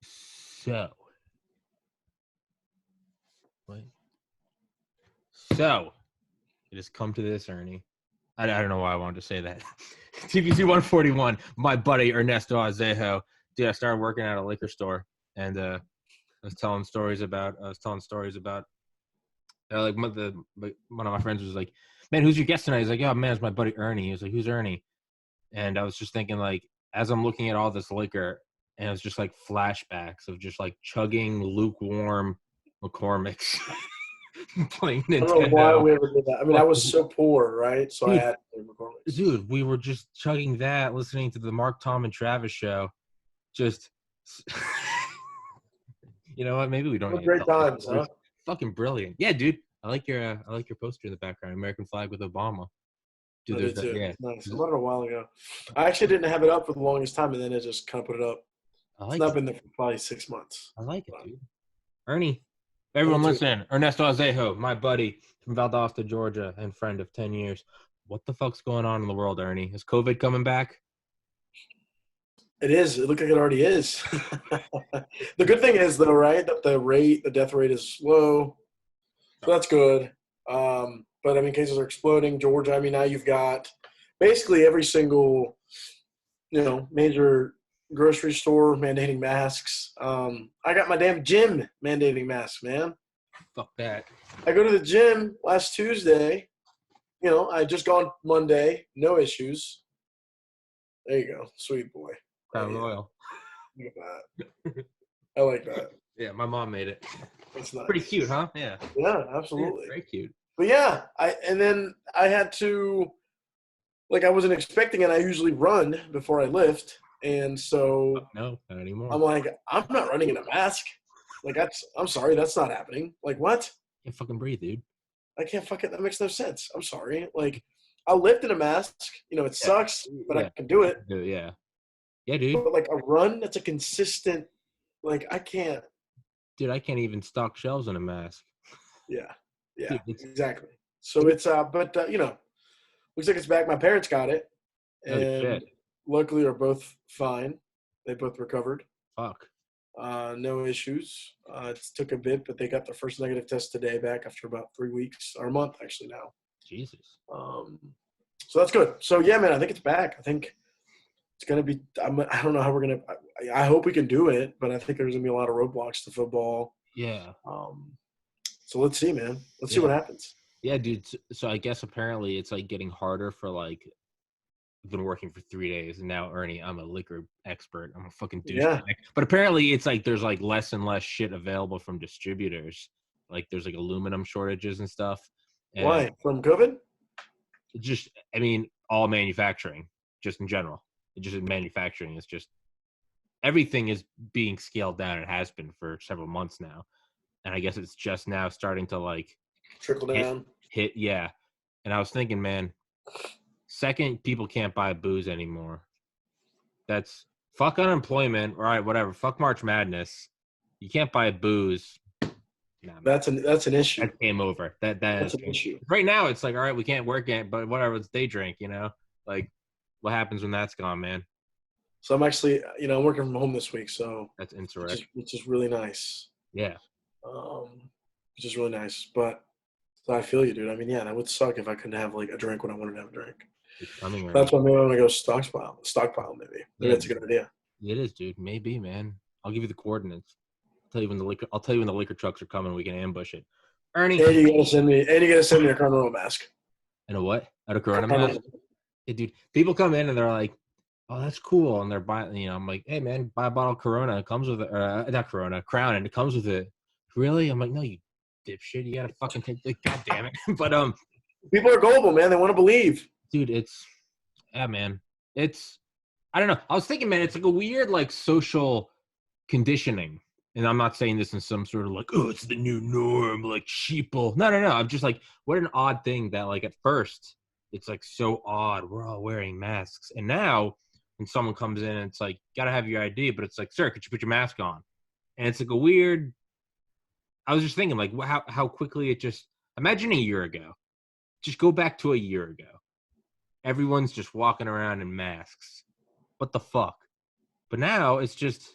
So, wait. So, it has come to this, Ernie. I don't know why I wanted to say that. TBC 141, my buddy Ernesto Azejo. Dude, I started working at a liquor store, and I was telling stories about like one of my friends was like, "Man, who's your guest tonight?" He's like, "Oh man, it's my buddy Ernie." He was like, "Who's Ernie?" And I was just thinking, like, as I'm looking at all this liquor, and it was just like flashbacks of just like chugging lukewarm McCormick's. Playing Nintendo. I don't know why we ever did that. I mean, I was so poor, right? So dude, I had to play McCormick's. Dude, we were just chugging that, listening to the Mark, Tom, and Travis show. Just, you know what? Maybe we don't. Great times, huh? Fucking brilliant. Yeah, dude. I like your poster in the background, American flag with Obama. Dude, I there's did too. Yeah. Nice. I bought it a while ago. I actually didn't have it up for the longest time, and then I just kind of put it up. It's not been there for probably 6 months. I like it, dude. Ernie, everyone listen. Ernesto Azejo, my buddy from Valdosta, Georgia, and friend of 10 years. What the fuck's going on in the world, Ernie? Is COVID coming back? It is. It looks like it already is. The good thing is, though, right, that the death rate is low. So that's good. But, I mean, cases are exploding. Georgia, I mean, now you've got basically every single, major grocery store mandating masks. I got my damn gym mandating masks, man. Fuck that. I go to the gym last Tuesday. I just gone Monday. No issues. There you go. Sweet boy. Crown Royal. Look at that. I like that. Yeah, my mom made it. It's nice. Pretty cute, huh? Yeah. Yeah, absolutely. Yeah, very cute. But yeah, then I had to, I wasn't expecting it. I usually run before I lift. And so no, not anymore. I'm like, I'm not running in a mask. I'm sorry, that's not happening. Like, what? Can't fucking breathe, dude. I can't fucking, that makes no sense. I'm sorry. I'll lift in a mask. It sucks, but I can do it. Yeah. Yeah, dude. But a run that's a consistent, I can't. Dude, I can't even stock shelves in a mask. Yeah. Yeah, dude, exactly. So it's, but looks like it's back. My parents got it. And luckily are both fine. They both recovered. Fuck. No issues. It took a bit, but they got their first negative test today back after about 3 weeks, or a month actually now. Jesus. So that's good. So yeah, man, I think it's back. I think it's going to be, I don't know how we're going to, I hope we can do it, but I think there's going to be a lot of roadblocks to football. Yeah. So let's see, man. Let's see what happens. Yeah, dude. So I guess apparently it's getting harder for I've been working for 3 days, and now Ernie, I'm a liquor expert. I'm a fucking douche. Yeah. But apparently it's there's less and less shit available from distributors. There's aluminum shortages and stuff. And why? From COVID? Just, I mean, all manufacturing, just in general. Just in manufacturing, it's just everything is being scaled down. It has been for several months now. And I guess it's just now starting to trickle down. Hit, yeah. And I was thinking, man, second, people can't buy booze anymore. That's fuck unemployment. All right, whatever. Fuck March Madness. You can't buy booze. Nah, that's an issue. That came over. That's an issue. Right now, it's all right, we can't work it, but whatever. It's day drink, what happens when that's gone, man? So I'm actually, I'm working from home this week, so that's interesting. Which is really nice. Yeah. Which is really nice, but so I feel you, dude. I mean, yeah, that would suck if I couldn't have a drink when I wanted to have a drink. That's why maybe I'm gonna go stockpile. Maybe. Maybe that's a good idea. It is, dude. Maybe, man. I'll give you the coordinates. I'll tell you when the liquor trucks are coming. We can ambush it. Ernie. And you gotta send me a Corona mask. And a what? A Corona mask? Yeah, dude. People come in and they're like, "Oh, that's cool," and they're buying. I'm like, "Hey, man, buy a bottle of Corona. It comes with it. Not Corona, Crown, and it comes with it." Really? I'm like, "No, you dipshit. You gotta fucking take the. God damn it!" But people are gullible, man. They want to believe. Dude, man. I don't know. I was thinking, man, it's a weird social conditioning. And I'm not saying this in some sort of oh, it's the new norm, sheeple. No. I'm just what an odd thing that at first it's so odd. We're all wearing masks. And now when someone comes in, it's gotta have your ID, but it's sir, could you put your mask on? And it's a weird, I was just thinking how quickly it just, imagine a year ago. Just go back to a year ago. Everyone's just walking around in masks. what the fuck? But now it's just,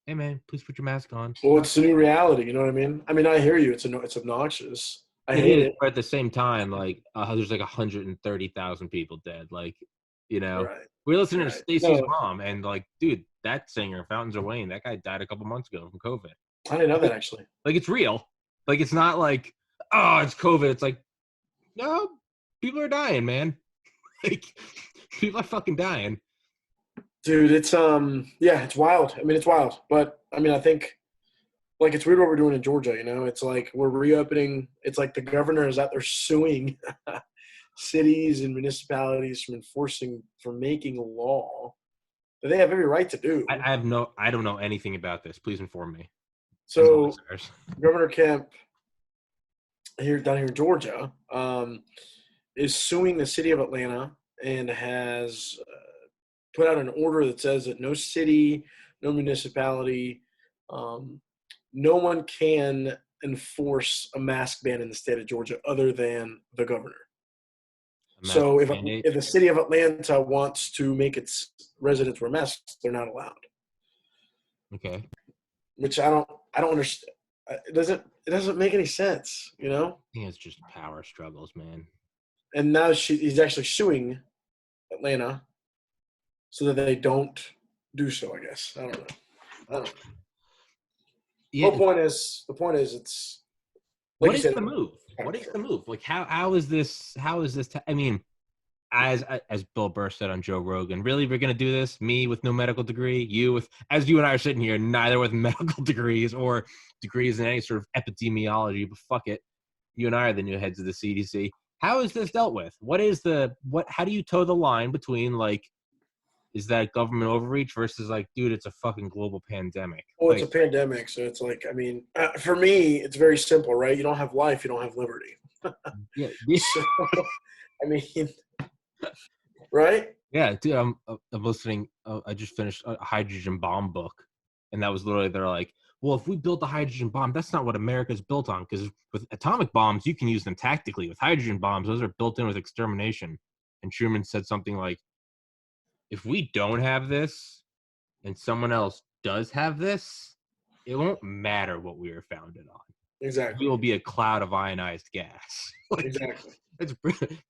hey man, please put your mask on. Well, it's the new reality. You know what I mean? I mean, I hear you. It's obnoxious. I It hate is, it. but at the same time, like there's like 130,000 people dead. Like, Right. we're listening to Right. Stacey's No, mom, and like, dude, that singer, Fountains of Wayne, that guy died a couple months ago from COVID. I didn't know that actually. Like, it's real. Like, it's not like, oh, it's COVID. It's like, no, people are dying, man. Like, people are fucking dying. Dude, it's yeah, it's wild. I mean, it's wild. But I mean, I think like it's weird what we're doing in Georgia, you know? It's like we're reopening. It's like the governor is out there suing cities and municipalities from making law that they have every right to do. I don't know anything about this. Please inform me and the So listeners. Governor Kemp down here in Georgia is suing the city of Atlanta and has put out an order that says that no city, no municipality, um, no one can enforce a mask ban in the state of Georgia other than the governor. A mask So mandate. if the city of Atlanta wants to make its residents wear masks, they're not allowed. Okay. Which I don't understand. It doesn't make any sense, you know. I think it's just power struggles, man. And now he's actually suing Atlanta so that they don't do so. I guess I don't know. I don't know. Yeah. The point is, it's like What you is said. the move? What is the move? Like, how is this? How is this? I mean, as Bill Burr said on Joe Rogan, really, we're gonna do this? Me with no medical degree, you with, as you and I are sitting here, neither with medical degrees or degrees in any sort of epidemiology. But fuck it, you and I are the new heads of the CDC. How is this dealt with? What is the what? How do you toe the line between like, is that government overreach versus like, dude, it's a fucking global pandemic? Well, it's Like, a pandemic, so it's like I mean, for me, it's very simple, right? You don't have life, you don't have liberty. yeah, So, I mean, right? yeah, dude, I'm listening. I just finished a hydrogen bomb book, and that was literally, they're like, well, if we built a hydrogen bomb, that's not what America's built on. Because with atomic bombs, you can use them tactically. With hydrogen bombs, those are built in with extermination. And Truman said something like, if we don't have this, and someone else does have this, it won't matter what we were founded on. We Exactly. will be a cloud of ionized gas. Like, Exactly. it's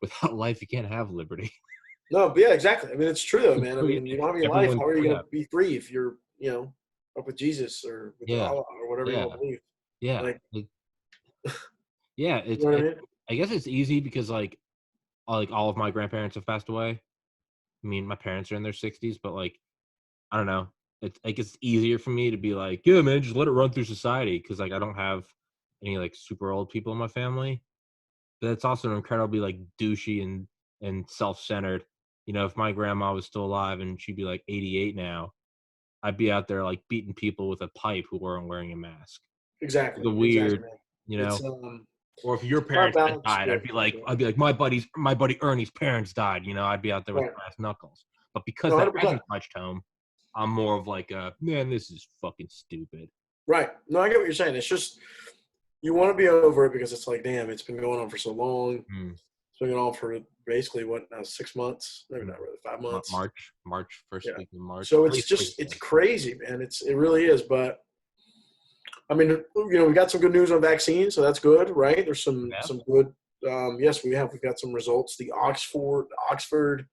without life, you can't have liberty. No, but yeah, exactly. I mean, it's true though, man. I mean, you don't have any life. Everyone, How are you going yeah, to be free if you're, up with Jesus or with yeah, Allah or whatever you yeah, want to believe? yeah. Like, Yeah, you know what I mean? I guess it's easy because like all of my grandparents have passed away. I mean, my parents are in their 60s, but like, I don't know. It's like, it's easier for me to be like, yeah, man, just let it run through society, because like I don't have any like super old people in my family. But it's also incredibly like douchey and self-centered. If my grandma was still alive and she'd be like 88 now, I'd be out there like beating people with a pipe who weren't wearing a mask. Exactly. The Exactly, weird, man. you It's know. Or if your not parents had balanced. died, Yeah. I'd be like, my buddy Ernie's parents died. I'd be out there with Right. brass knuckles. But because No, that 100%. hasn't touched home, I'm more of like a, man, this is fucking stupid. Right. No, I get what you're saying. It's just you want to be over it because it's like, damn, it's been going on for so long. Mm. It's been going on for basically what now, 6 months? Maybe Mm. not really, 5 months. March, first Yeah. week in March. So At least it's crazy, man. It really is. But I mean, we got some good news on vaccines, so that's good, right? There's some yeah. some good. Yes, we've got some results. The Oxford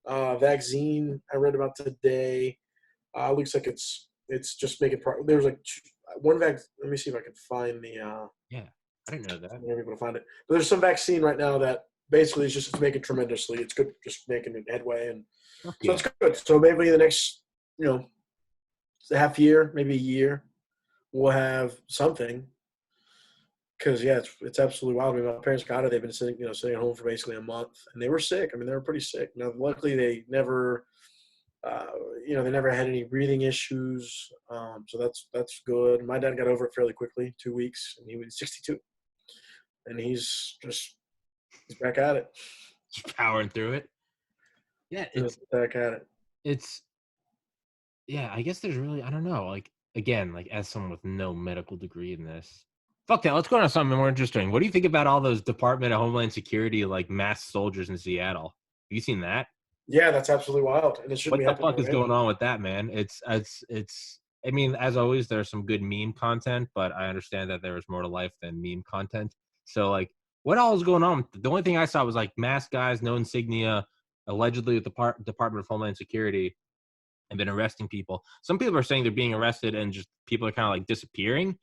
vaccine I read about today looks like it's just making progress. There's like one vaccine. Let me see if I can find the. Yeah, I didn't know that. I'm able to find it. But there's some vaccine right now that basically is just it's making tremendously. It's good, just making it headway, and Fuck so yeah. it's good. So maybe the next, half year, maybe a year, we'll have something. Because yeah, it's absolutely wild. I mean, my parents got it. They've been sitting at home for basically a month, and they were sick. I mean, they were pretty sick. Now, luckily, they never, uh, they never had any breathing issues. So that's good. My dad got over it fairly quickly, 2 weeks, and he was 62, and he's back at it. Just powering through it. Yeah, Just back at it. it's yeah, I guess there's really, I don't know, like, again, like, as someone with no medical degree in this, fuck that, let's go on to something more interesting. What do you think about all those Department of Homeland Security, like, masked soldiers in Seattle? Have you seen that? Yeah, that's absolutely wild, and it shouldn't What be the happening. fuck is Right? going on with that, man? I mean, as always, there's some good meme content, but I understand that there is more to life than meme content. So, like, what all is going on? The only thing I saw was like masked guys, no insignia, allegedly with the Department of Homeland Security, and been arresting people. Some people are saying they're being arrested and just people are kind of like disappearing.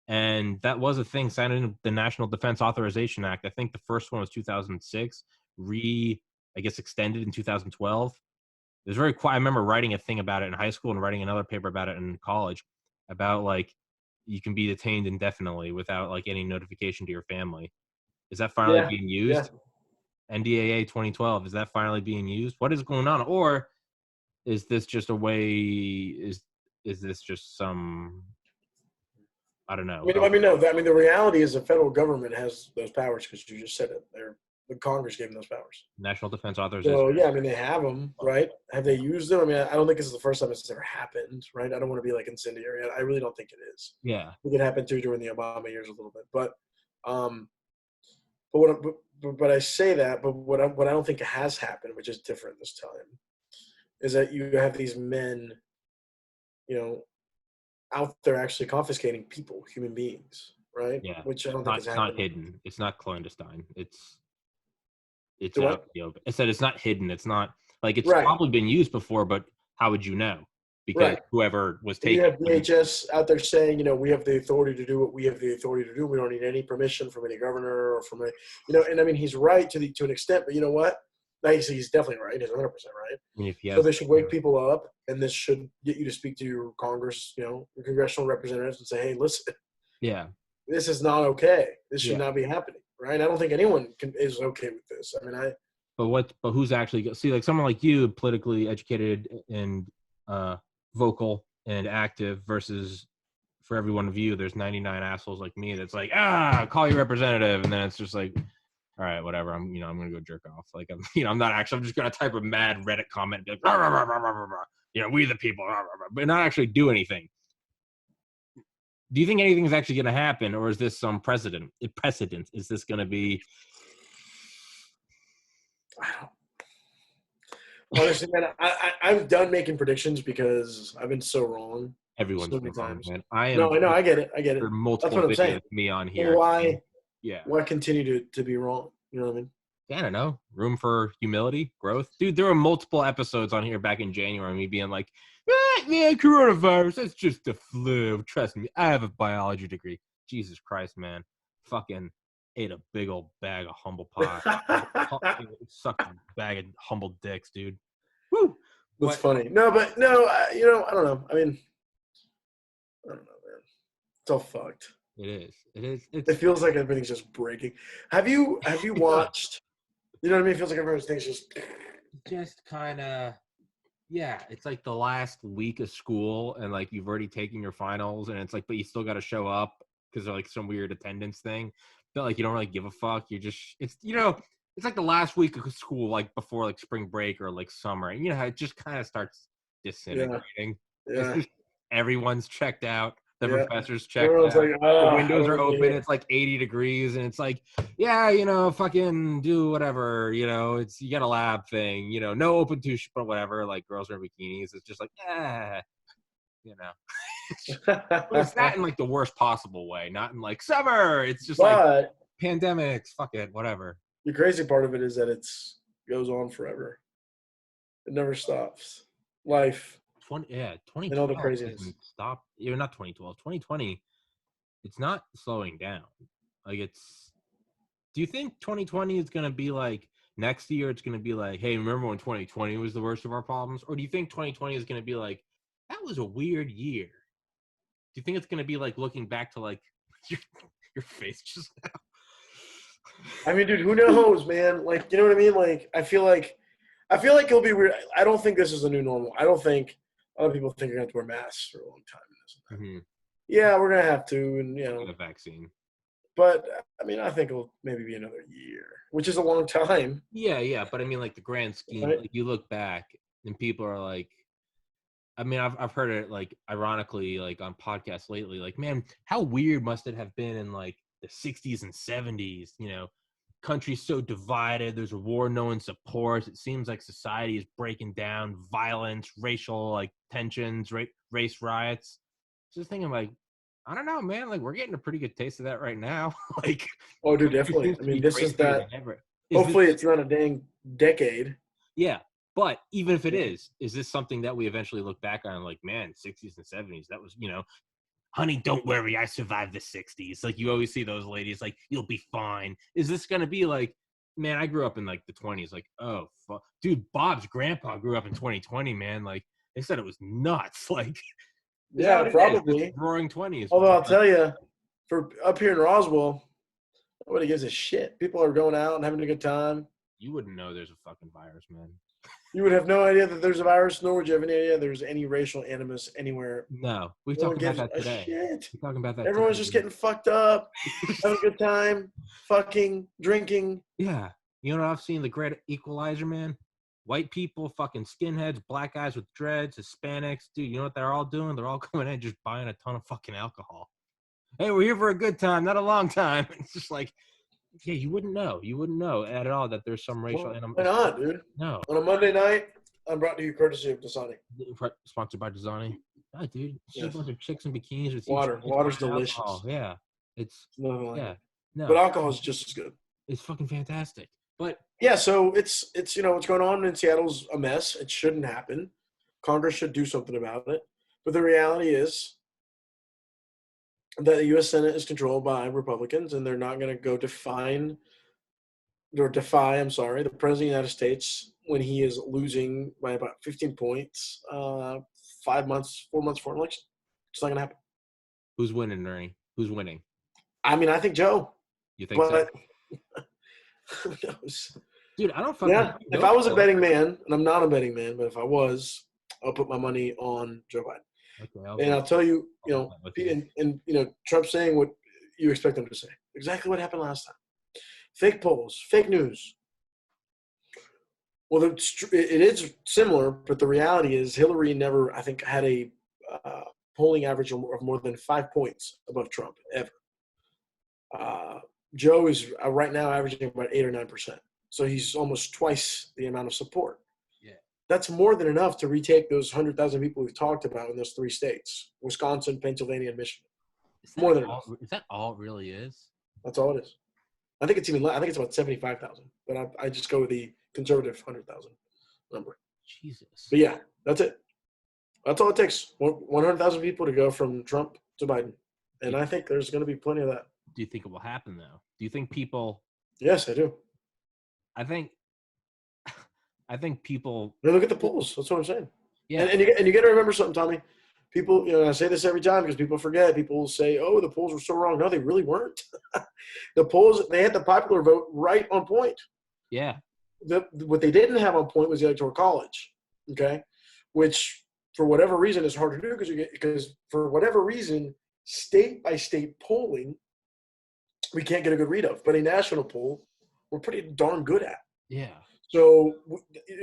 And that was a thing signed into the National Defense Authorization Act. I think the first one was 2006, I guess, extended in 2012. It was very quiet. I remember writing a thing about it in high school and writing another paper about it in college about like you can be detained indefinitely without like any notification to your family. Is that finally Yeah, being yeah. used? NDAA 2012, is that finally being used? What is going on? Or is this just a way is this just some I don't know. No. I mean, the reality is the federal government has those powers because you just said it. The Congress gave them those powers. National Defense Authorization. So yeah, I mean, they have them, right? Have they used them? I mean, I don't think this is the first time this has ever happened, right? I don't want to be like incendiary. I really don't think it is. Yeah. I think it happened too during the Obama years a little bit, um, but what? But I say that, but what I don't think has happened, which is different this time, is that you have these men, you know, out there actually confiscating people, human beings, right? Yeah. Which I It's don't think not is it's not happening. hidden. It's not clandestine. It's Do out what? in the open. I said it's not hidden. It's not like it's Right, probably been used before, but how would you know? Because right. whoever was And you taking have DHS out there saying, we have the authority to do what we have the authority to do. We don't need any permission from any governor or from a, and I mean, he's right to an extent, but you know what? He's definitely right. He's 100% right. I mean, if he So has, they should wake people up, and this should get you to speak to your Congress, your congressional representatives, and say, "Hey, listen, yeah, this is not okay. This should yeah. not be happening." Right? I don't think anyone is okay with this. I mean, But who's actually see like someone like you, politically educated and uh, vocal and active, versus for every one of you, there's 99 assholes like me that's like call your representative, and then it's just like all right, whatever. I'm gonna go jerk off. Like I'm not actually. I'm just gonna type a mad Reddit comment, and be like, rah, rah, rah, rah, rah, rah, rah. We the people, rah, rah, rah, but not actually do anything. Do you think anything is actually going to happen, or is this some precedent? Is this going to be? I don't. Honestly, man, I'm done making predictions because I've been so wrong Everyone's so many been wrong, times. man. I No, am I know, I get it, for That's multiple what I'm saying. videos me on Well, here. Yeah. why continue to be wrong? You know what I mean? I don't know. Room for humility, growth, dude. There were multiple episodes on here back in January, me being like, "Man, coronavirus, that's just the flu. Trust me, I have a biology degree." Jesus Christ, man, fucking ate a big old bag of humble pie. Sucked a bag of humble dicks, dude. Woo. That's But funny. No, but no, I don't know. I mean, I don't know, man. It's all fucked. it is. It is. It It's feels like everything's just breaking. Have you it does. watched? You know what I mean? It feels like everything's just. Just kind of yeah. It's like the last week of school, and like you've already taken your finals, and it's like, but you still got to show up because they're like some weird attendance thing. But like you don't really give a fuck. You're just it's like the last week of school, like before like spring break or like summer. And you know how it just kind of starts Yeah, disintegrating. It's yeah, just everyone's checked out. The yeah. professor's checked Everyone's out. like, The I windows don't are want to be open. here. It's like 80 degrees, and it's like, yeah, fucking do whatever. It's you got a lab thing. No open to but whatever. Like girls are in bikinis. It's just like, yeah, you know. But it's that in like the worst possible way, not in like summer. It's just like But pandemics. Fuck it, whatever. the crazy part of it is that goes on forever. It never stops. Life 20 and all the 2012 craziness. hasn't stopped. You're not 2012. 2020. It's not slowing down. Like it's. Do you think 2020 is gonna be like next year? It's gonna be like, hey, remember when 2020 was the worst of our problems? Or do you think 2020 is gonna be like, that was a weird year? Do you think it's gonna be like looking back to like your face just now? I mean, dude, who knows, man? Like, you know what I mean? Like, I feel like it'll be weird. I don't think this is the new normal. I don't think a lot of people think you're gonna have to wear masks for a long time. And this and that. Mm-hmm. Yeah, we're gonna have to, and Get a vaccine. but I mean, I think it'll maybe be another year, which is a long time, Yeah, but I mean, like the grand scheme, right? like you look back and people are like, I mean, I've heard it like ironically, like on podcasts lately, like, man, how weird must it have been in like the 60s and 70s, country's so divided. There's a war no one supports. It seems like society is breaking down. Violence, racial like tensions, race riots. Just thinking like, I don't know, man. Like we're getting a pretty good taste of that right now. Like, Oh, dude, it definitely. seems I to mean, be this is crazier that. than ever. Hopefully, it's not a dang decade. Yeah, but even if it is this something that we eventually look back on like, man, 60s and 70s, that was, honey, don't worry, I survived the 60s. Like you always see those ladies like, you'll be fine. Is this going to be like, man, I grew up in like the 20s. Like, oh, dude, Bob's grandpa grew up in 2020, man. Like they said it was nuts. Like, is that Yeah, what it is? probably. It's roaring 20s. Although I'll tell you, for up here in Roswell, nobody gives a shit. People are going out and having a good time. You wouldn't know there's a fucking virus, man. You would have no idea that there's a virus, nor would you have any idea there's any racial animus anywhere. No, we've No one talked about gives that a today. shit. We're talking about that Everyone's today, just man. getting fucked up, having a good time, fucking, drinking. Yeah. You know what I've seen? The great equalizer, man? White people, fucking skinheads, black guys with dreads, Hispanics. Dude, you know what they're all doing? They're all going in just buying a ton of fucking alcohol. Hey, we're here for a good time, not a long time. It's just like, yeah, you wouldn't know. You wouldn't know at all that there's some racial animal. Why not, dude? No. On a Monday night, I'm brought to you courtesy of Dasani. Sponsored by Dasani. Yeah, dude. It's just Yes. a bunch of chicks in bikinis with Water. huge Water's buying delicious. alcohol. Yeah. It's, Nothing like yeah. it. No. But alcohol is just as good. It's fucking fantastic. But yeah, so it's what's going on in Seattle's a mess. It shouldn't happen. Congress should do something about it. But the reality is that the U.S. Senate is controlled by Republicans, and they're not going to go defy, the President of the United States when he is losing by about 15 points, 4 months for an election. It's not going to happen. who's winning, Ernie? Who's winning? I mean, I think Joe. You think so? Who knows? Dude, I don't fucking know. If I was a betting man, and I'm not a betting man, but if I was, I'll put my money on Joe Biden. Okay, I'll tell you, Trump saying what you expect him to say. Exactly what happened last time. Fake polls, fake news. Well, it is similar, but the reality is Hillary never, I think, had a polling average of more than 5 points above Trump ever. Joe is right now averaging about 8 or 9%. So he's almost twice the amount of support. Yeah. That's more than enough to retake those 100,000 people we've talked about in those 3 states, Wisconsin, Pennsylvania, and Michigan. More than enough. Is that all it really is? That's all it is. I think it's even less. I think it's about 75,000. But I just go with the conservative 100,000 number. Jesus. But yeah, that's it. That's all it takes. 100,000 people to go from Trump to Biden. And I think there's going to be plenty of that. Do you think it will happen, though? Do you think people – Yes, I do. I think people – I mean, look at the polls. That's what I'm saying. Yeah. And you got to remember something, Tommy. People, I say this every time because people forget. People say, oh, the polls were so wrong. No, they really weren't. The polls, they had the popular vote right on point. Yeah. What they didn't have on point was the Electoral College, okay, which for whatever reason is hard to do because for whatever reason, state-by-state polling, we can't get a good read of. But a national poll, we're pretty darn good at. Yeah. So,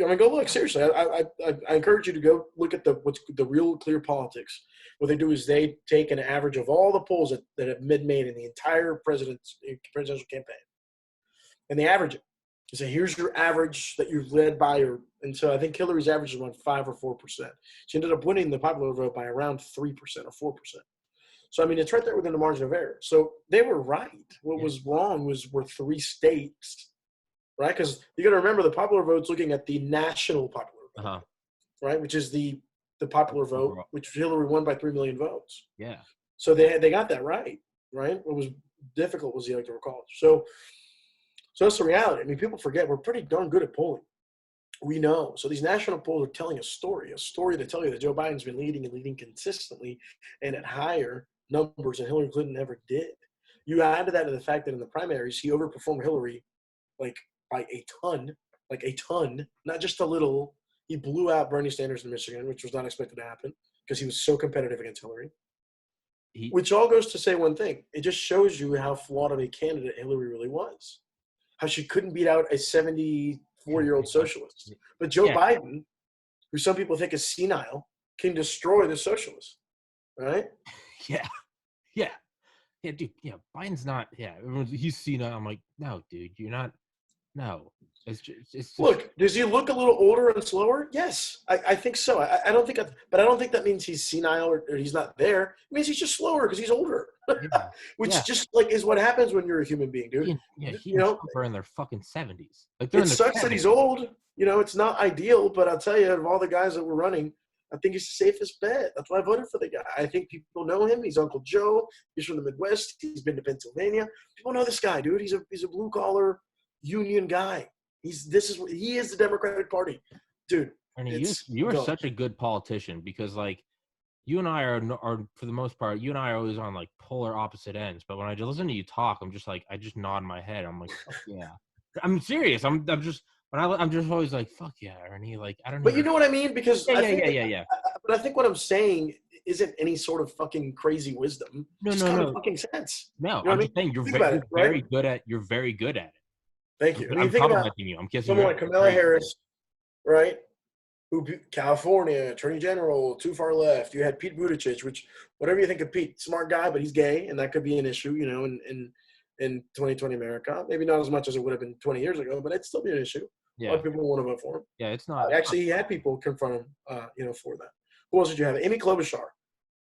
I mean, go look. Seriously, I encourage you to go look at what's the real clear politics. What they do is they take an average of all the polls that have been made in the entire presidential campaign, and they average it. They say, here's your average that you've led by, and so I think Hillary's average is around 5 or 4%. She ended up winning the popular vote by around 3% or 4%. So, I mean, it's right there within the margin of error. So they were right. What was wrong were 3 states. Right, because you got to remember the popular vote's looking at the national popular vote, right, which is the popular vote, which Hillary won by 3 million votes. Yeah. So they got that right. What was difficult was the Electoral College. So that's the reality. I mean, people forget we're pretty darn good at polling. We know. So these national polls are telling a story that tell you that Joe Biden's been leading consistently and at higher numbers than Hillary Clinton ever did. You add to that to the fact that in the primaries he overperformed Hillary, by a ton, not just a little. He blew out Bernie Sanders in Michigan, which was not expected to happen because he was so competitive against Hillary. Which all goes to say one thing. It just shows you how flawed of a candidate Hillary really was. How she couldn't beat out a 74-year-old socialist. But Joe Biden, who some people think is senile, can destroy the socialists. Right? Yeah. Yeah. yeah, dude, yeah, Biden's not, yeah, he's senile. I'm like, no, dude, you're not, no. It's just Look, does he look a little older and slower? Yes, I think so. I don't think, but I don't think that means he's senile or he's not there. It means he's just slower because he's older, yeah, yeah. which just like is what happens when you're a human being, dude. He You and know, Trump are in their fucking 70s. Like they're it in their sucks that 70s. he's old. You know, it's not ideal, but I'll tell you, of all the guys that were running, I think he's the safest bet. That's why I voted for the guy. I think people know him. He's Uncle Joe. He's from the Midwest. He's been to Pennsylvania. People know this guy, dude. He's a blue collar union guy. He is the Democratic Party, dude. Ernie, you are such a good politician because like you and I are for the most part, you and I are always on like polar opposite ends. But when I just listen to you talk, I'm just like I just nod my head. I'm like, fuck yeah. I'm serious. I'm just I'm just always like, fuck yeah, Ernie. Like I don't But you even. know what I mean? Because Yeah. But I think what I'm saying isn't any sort of fucking crazy wisdom. No, It's just no, common no, fucking sense. no. You know what I'm I just mean? saying Think about it, right? you're very good at it. Thank you. I mean, I'm think about complimenting you. I'm kissing someone you. like Kamala Harris, right? California Attorney General, too far left. You had Pete Buttigieg, which whatever you think of Pete, smart guy, but he's gay, and that could be an issue, you know, in 2020 America. Maybe not as much as it would have been 20 years ago, but it'd still be an issue. A lot Yeah, of people want to vote for him. yeah. It's not. Actually, he had people confront him, you know, for that. Who else did you have? Amy Klobuchar.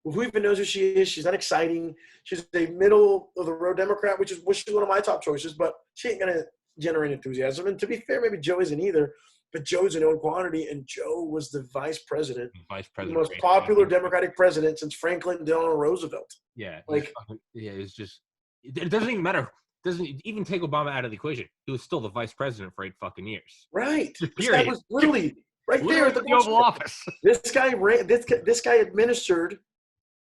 Who even knows who she is? She's not exciting. She's a middle of the road Democrat, which is one of my top choices, but she ain't gonna generate enthusiasm. And to be fair, maybe Joe isn't either. But Joe's a known quantity, and Joe was the vice president, Vice the president. most popular Democratic president since Franklin Delano Roosevelt. Yeah, Like, yeah. It's just it doesn't even matter. Doesn't even take Obama out of the equation. He was still the vice president for 8 fucking years. right? This guy Period. was literally right there Literally at the the Oval Office. This guy ran. This guy administered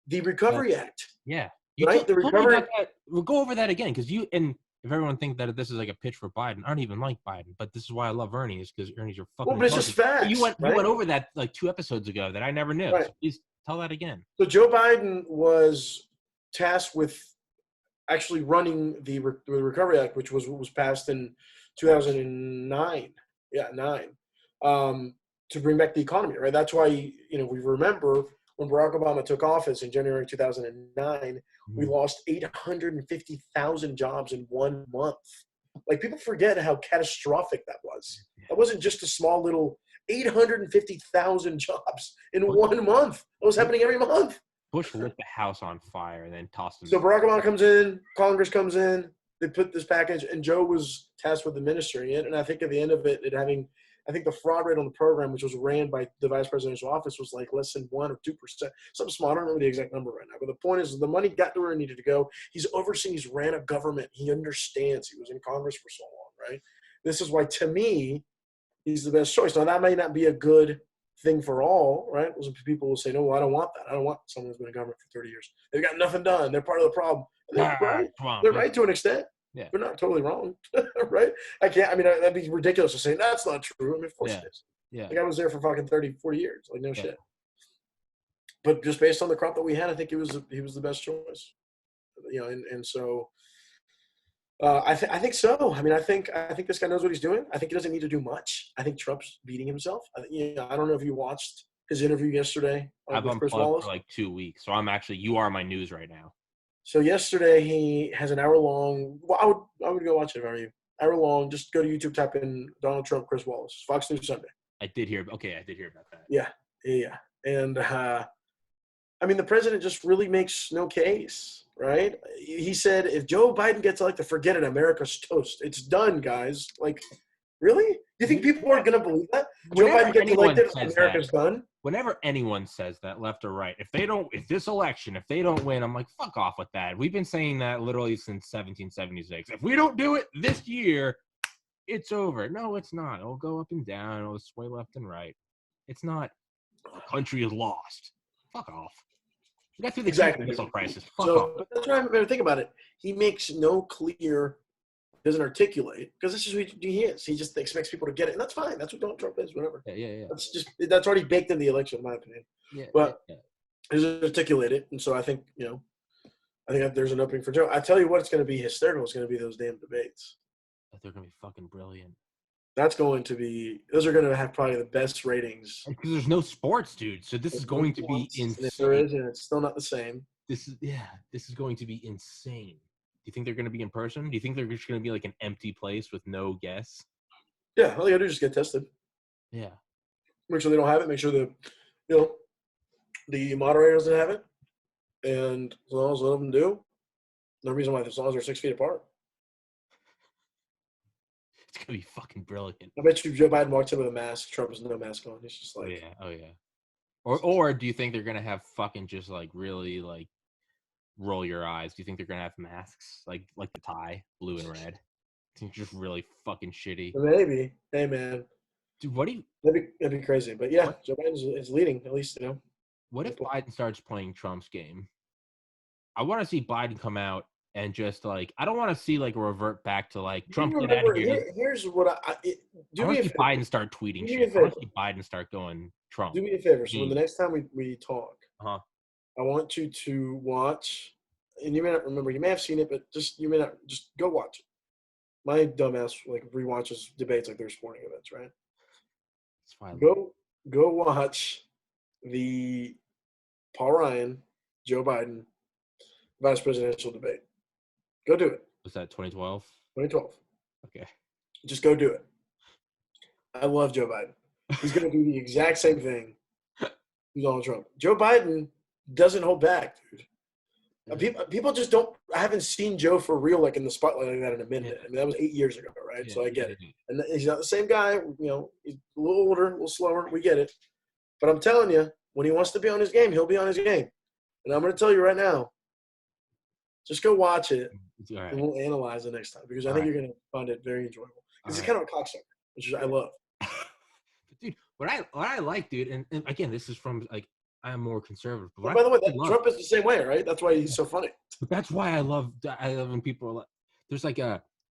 the Recovery Act. Yeah. Right? The told me Recovery. about that. We'll go over that again because you and if everyone thinks that this is like a pitch for Biden, I don't even like Biden, but this is why I love Ernie is because Ernie's your fucking. Well, but it's just facts. You went right? over that like 2 episodes ago that I never knew. Right. So please tell that again. So Joe Biden was tasked with actually running the Recovery Act, which was passed in 2009. Yeah, 9. To bring back the economy, right? That's why, you know, we remember when Barack Obama took office in January 2009, we lost 850,000 jobs in 1 month. Like, people forget how catastrophic that was. That wasn't just a small little 850,000 jobs in 1 month. That was happening every month. Bush lit the house on fire and then tossed him. So Barack Obama comes in, Congress comes in, they put this package, and Joe was tasked with administering it. And I think at the end of it, I think the fraud rate on the program, which was ran by the vice presidential office, was like less than 1 or 2%. Something small. I don't remember the exact number right now. But the point is, the money got to where it needed to go. He's overseen. He's ran a government. He understands. He was in Congress for so long, right? This is why, to me, he's the best choice. Now, that may not be a good thing for all, right? People will say, no, well, I don't want that. I don't want someone who's been in government for 30 years. They've got nothing done. They're part of the problem. And they're right. They're right to an extent. Yeah. They're not totally wrong, right? That'd be ridiculous to say that's not true. I mean, of course it is. Yeah. Like, I was there for fucking 30, 40 years. Like, no shit. But just based on the crop that we had, I think he was the best choice. You know, and so I think so. I mean, I think this guy knows what he's doing. I think he doesn't need to do much. I think Trump's beating himself. I don't know if you watched his interview yesterday I've with Chris unplugged Wallace for like 2 weeks, so you are my news right now. So yesterday he has an hour-long. Well, I would go watch it if I were you. Hour-long. Just go to YouTube, type in Donald Trump, Chris Wallace, Fox News Sunday. I did hear about that. Yeah. And I mean, the president just really makes no case, right? He said, if Joe Biden gets elected, forget it. America's toast. It's done, guys. Like, really? You think people are going to believe that? Joe Biden gets elected, America's done? Whenever anyone says that, left or right, if they don't win, I'm like, fuck off with that. We've been saying that literally since 1776. If we don't do it this year, it's over. No, it's not. It'll go up and down. It'll sway left and right. It's not. The country is lost. Fuck off. We got through the exactly. missile crisis. Fuck off. But that's what I think about it. He makes no clear, doesn't articulate, because this is who he is. He just expects people to get it, and that's fine. That's what Donald Trump is. Whatever. Yeah. That's already baked in the election, in my opinion. Yeah. But he doesn't articulate it, and so I think there's an opening for Joe. I tell you what, it's going to be hysterical. It's going to be those damn debates. They're going to be fucking brilliant. Those are going to have probably the best ratings. Because there's no sports, dude. So this is going to be insane. If there is, and it's still not the same. This is going to be insane. Do you think they're going to be in person? Do you think they're just going to be like an empty place with no guests? Yeah, all you gotta do is just get tested. Yeah. Make sure they don't have it. Make sure the moderator doesn't have it. And as long as one of them do, no reason why, as long as they're 6 feet apart. It's going to be fucking brilliant. I bet you Joe Biden walks in with a mask. Trump has no mask on. He's just like, Oh yeah. Or do you think they're going to have fucking just like really like roll your eyes? Do you think they're going to have masks like the tie, blue and red? I think just really fucking shitty. maybe. Hey, man. Dude, what do you? That'd be crazy. But yeah, What, Joe Biden is leading, at least, what if Biden starts playing Trump's game? I want to see Biden come out and just like I don't want to see like a revert back to like You Trump get out remember, of here. here's what I do want me to a see favor. Biden start tweeting Do me shit. a I want favor. to see Biden start going Trump. Do me a favor. So when the next time we talk, Uh-huh. I want you to watch, and you may not remember, you may have seen it, but you may not, just go watch it. My dumbass like rewatches debates like they're sporting events, right? That's why I love Go watch the Paul Ryan, Joe Biden vice presidential debate. Go do it. Was that 2012? 2012. Okay. Just go do it. I love Joe Biden. He's going to do the exact same thing as Donald Trump. Joe Biden doesn't hold back, dude. People just don't. I haven't seen Joe for real, like in the spotlight like that in a minute. I mean, that was 8 years ago, right? So I get it. And he's not the same guy. He's a little older, a little slower. We get it. But I'm telling you, when he wants to be on his game, he'll be on his game. And I'm going to tell you right now, just go watch it, Right. and we'll analyze it next time because I think you're going to find it very enjoyable. Because he's kind of a cocksucker, which I love. Dude, what I like, dude, and again, this is from like I'm more conservative. But by the way, Trump is the same way, right? That's why he's so funny. But that's why I love when people are like, there's like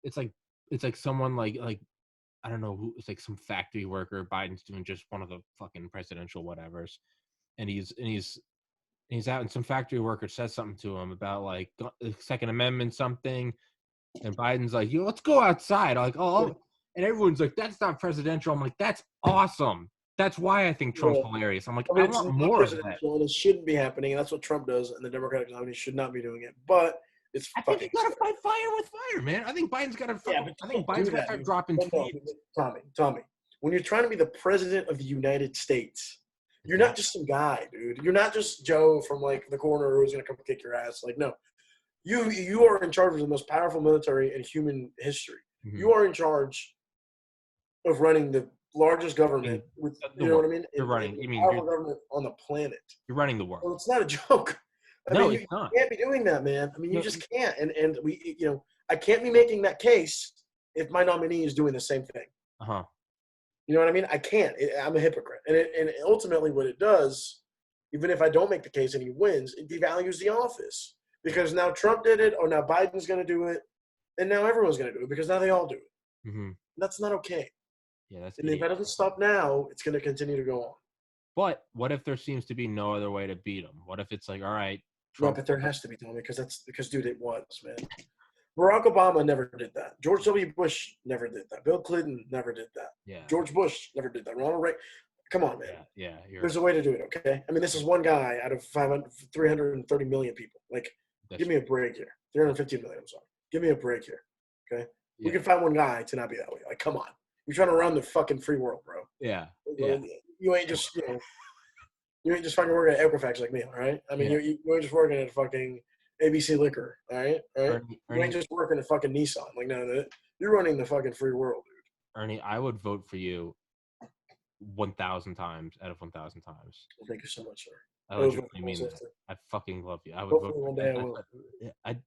it's like someone like I don't know who, it's like some factory worker. Biden's doing just one of the fucking presidential whatevers, and he's out, and some factory worker says something to him about like the Second Amendment something, and Biden's like, "Yo, let's go outside." Like, oh, and everyone's like, "That's not presidential." I'm like, "That's awesome." That's why I think Trump's hilarious. I'm like, I want more of that. And it shouldn't be happening, and that's what Trump does, and the Democratic nominee should not be doing it. But it's I think you gotta fight fire with fire, man. I think Biden's gotta. I think Biden's gotta start dropping tweets. Tommy, when you're trying to be the president of the United States, you're not just some guy, dude. You're not just Joe from like the corner who's gonna come kick your ass. Like, no, you are in charge of the most powerful military in human history. Mm-hmm. You are in charge of running the largest government with, you know what I mean? You're running. You mean powerful government on the planet. You're running the world. Well, it's not a joke. I mean, it's not. You can't be doing that, man. I mean, you just can't. And we, I can't be making that case if my nominee is doing the same thing. You know what I mean? I can't. I'm a hypocrite. And ultimately, what it does, even if I don't make the case and he wins, it devalues the office because now Trump did it, or now Biden's going to do it, and now everyone's going to do it because now they all do it. Mm-hmm. That's not okay. Yeah, that's. And if that doesn't stop now, it's going to continue to go on. But what if there seems to be no other way to beat him? What if it's like, all right, Trump. No, but there has to be, Tommy, because dude, it was, man. Barack Obama never did that. George W. Bush never did that. Bill Clinton never did that. Yeah. George Bush never did that. Ronald Reagan. Come on, man. Yeah. There's a way to do it, okay? I mean, this is one guy out of 330 million people. Like, give me a break here. 315 million, I'm sorry. Give me a break here, okay? Yeah. We can find one guy to not be that way. Like, come on. You're trying to run the fucking free world, bro. Yeah. You ain't just, you ain't just fucking working at Equifax like me, all right? I mean, you ain't just working at fucking ABC Liquor, all right? You ain't just working at fucking Nissan. Like, no, you're running the fucking free world, dude. Ernie, I would vote for you 1,000 times out of 1,000 times. Well, thank you so much, sir. I legitimately mean that. I fucking love you. I would vote for one day. I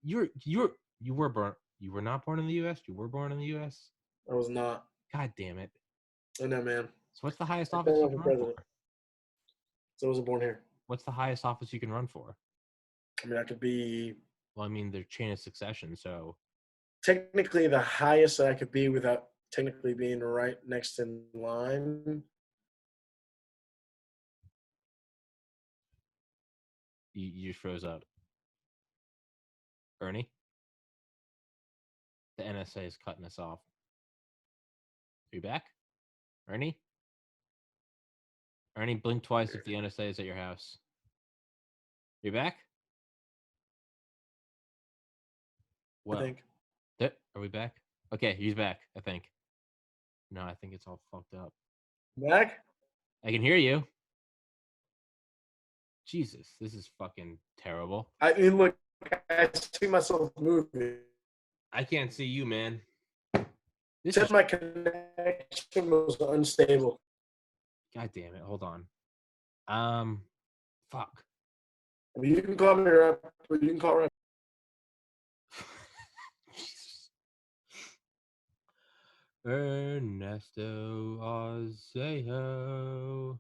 will. You were born. You were not born in the U.S. You were born in the U.S. I was not. God damn it. I know, man. So what's the highest office you can run for? So I wasn't born here. What's the highest office you can run for? I mean, I could be. Well, I mean, they're chain of succession, so. Technically, the highest that I could be without technically being right next in line. You just froze up. Ernie? The NSA is cutting us off. Are you back? Ernie? Ernie, blink twice if the NSA is at your house. Are you back? I Well, think. are we back? Okay, he's back, I think. No, I think it's all fucked up. Mac? I can hear you. Jesus, this is fucking terrible. I mean, look, I see myself moving. I can't see you, man. This Said is my connection was unstable. God damn it. Hold on. Fuck. I mean, you can call me right, but you can call right. Jesus. Ernesto Arceo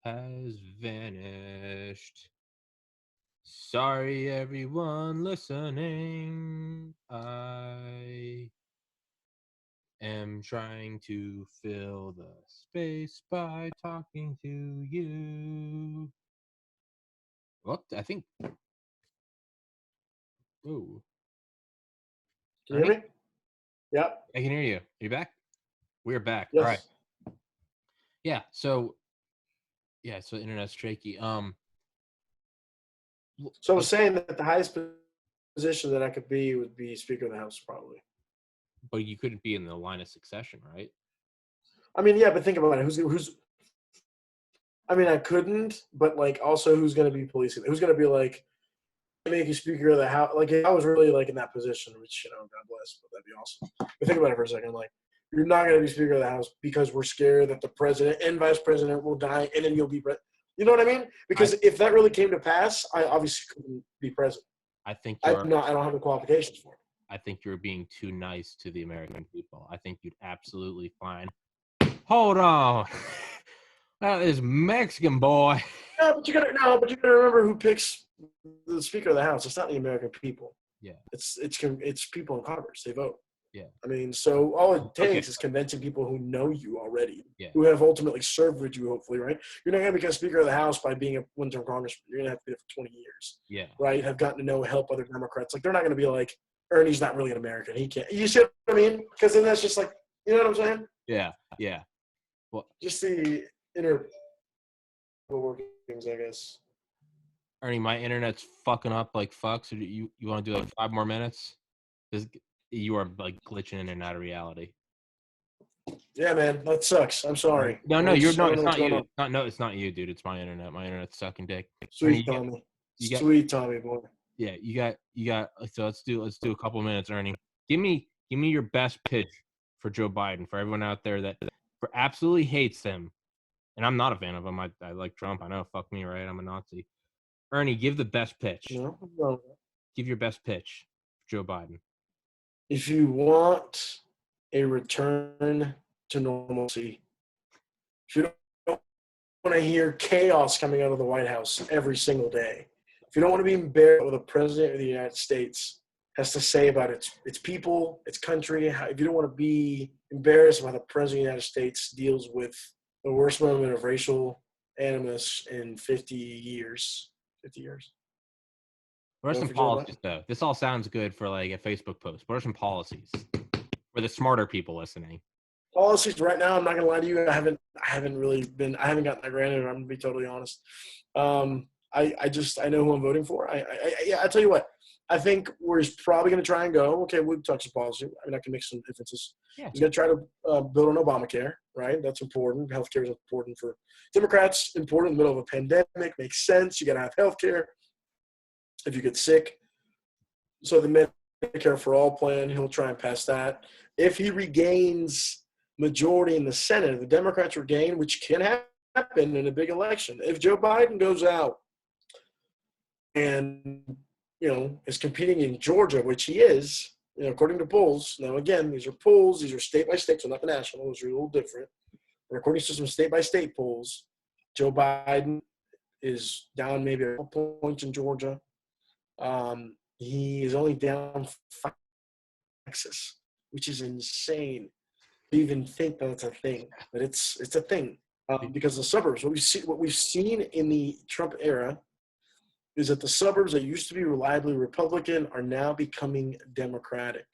has vanished. Sorry, everyone listening. I am trying to fill the space by talking to you. Well, I think. Ooh. Can you Ernie? hear me? Yep. I can hear you. Are you back? We're back. All right. Yes. Yeah. So internet's shaky. So I was saying that the highest position that I could be would be Speaker of the House, probably. But you couldn't be in the line of succession, right? I mean, yeah, but think about it. Who's? I mean, I couldn't, but like, also, who's going to be policing? Who's going to be like make you Speaker of the House? Like, if I was really like in that position, which God bless, but that'd be awesome. But think about it for a second. Like, you're not going to be Speaker of the House because we're scared that the president and vice president will die, and then you'll be president. You know what I mean? Because if that really came to pass, I obviously couldn't be president. I think I don't have the qualifications for it. I think you're being too nice to the American people. I think you'd absolutely fine. Hold on. That is Mexican boy. Yeah, but you gotta remember who picks the Speaker of the House. It's not the American people. Yeah. It's people in Congress. They vote. Yeah. I mean, so all it takes is convincing people who know you already, who have ultimately served with you, hopefully, right? You're not going to become Speaker of the House by being a one-term congressman. You're going to have to be there for 20 years. Yeah. Right? Have gotten to know, help other Democrats. Like, they're not going to be like, Ernie's not really an American. He can't. You see what I mean? Because then that's just like, you know what I'm saying? Yeah. Yeah. Well, just the inner workings, I guess. Ernie, my internet's fucking up like fuck. So you want to do like 5 more minutes? You are like glitching in and out of reality. Yeah, man, that sucks. I'm sorry. No, you're not. It's not you. It's not you, dude. It's my internet. My internet's sucking dick. Sweet Tommy. Sweet Tommy boy. Yeah, you got. So let's do a couple minutes, Ernie. Give me your best pitch for Joe Biden, for everyone out there that absolutely hates him. And I'm not a fan of him. I like Trump. I know. Fuck me, right? I'm a Nazi. Ernie, give the best pitch. No. Give your best pitch for Joe Biden. If you want a return to normalcy, if you don't want to hear chaos coming out of the White House every single day, if you don't want to be embarrassed with what the president of the United States has to say about its people, its country, if you don't want to be embarrassed about the president of the United States deals with the worst moment of racial animus in 50 years. 50 years. What are some policies, though? This all sounds good for like a Facebook post. What are some policies for the smarter people listening? Policies right now, I'm not gonna lie to you. I haven't gotten that granted. I'm gonna be totally honest. I know who I'm voting for. I tell you what. I think where he's probably going to try and go. Okay, we'll touch the policy. I mean, I can make some differences. Yeah. He's going to try to build on Obamacare, right? That's important. Healthcare is important for Democrats. Important in the middle of a pandemic. Makes sense. You got to have healthcare if you get sick. So the Medicare for All plan, he'll try and pass that. If he regains majority in the Senate, the Democrats regain, which can happen in a big election. If Joe Biden goes out and is competing in Georgia, which he is, according to polls. Now, again, these are polls. These are state-by-state, so not the national. Those are a little different. But according to some state-by-state polls, Joe Biden is down maybe a couple points in Georgia. He is only down 5 in Texas, which is insane to even think that it's a thing. But it's a thing because the suburbs, what we've seen in the Trump era is that the suburbs that used to be reliably Republican are now becoming Democratic.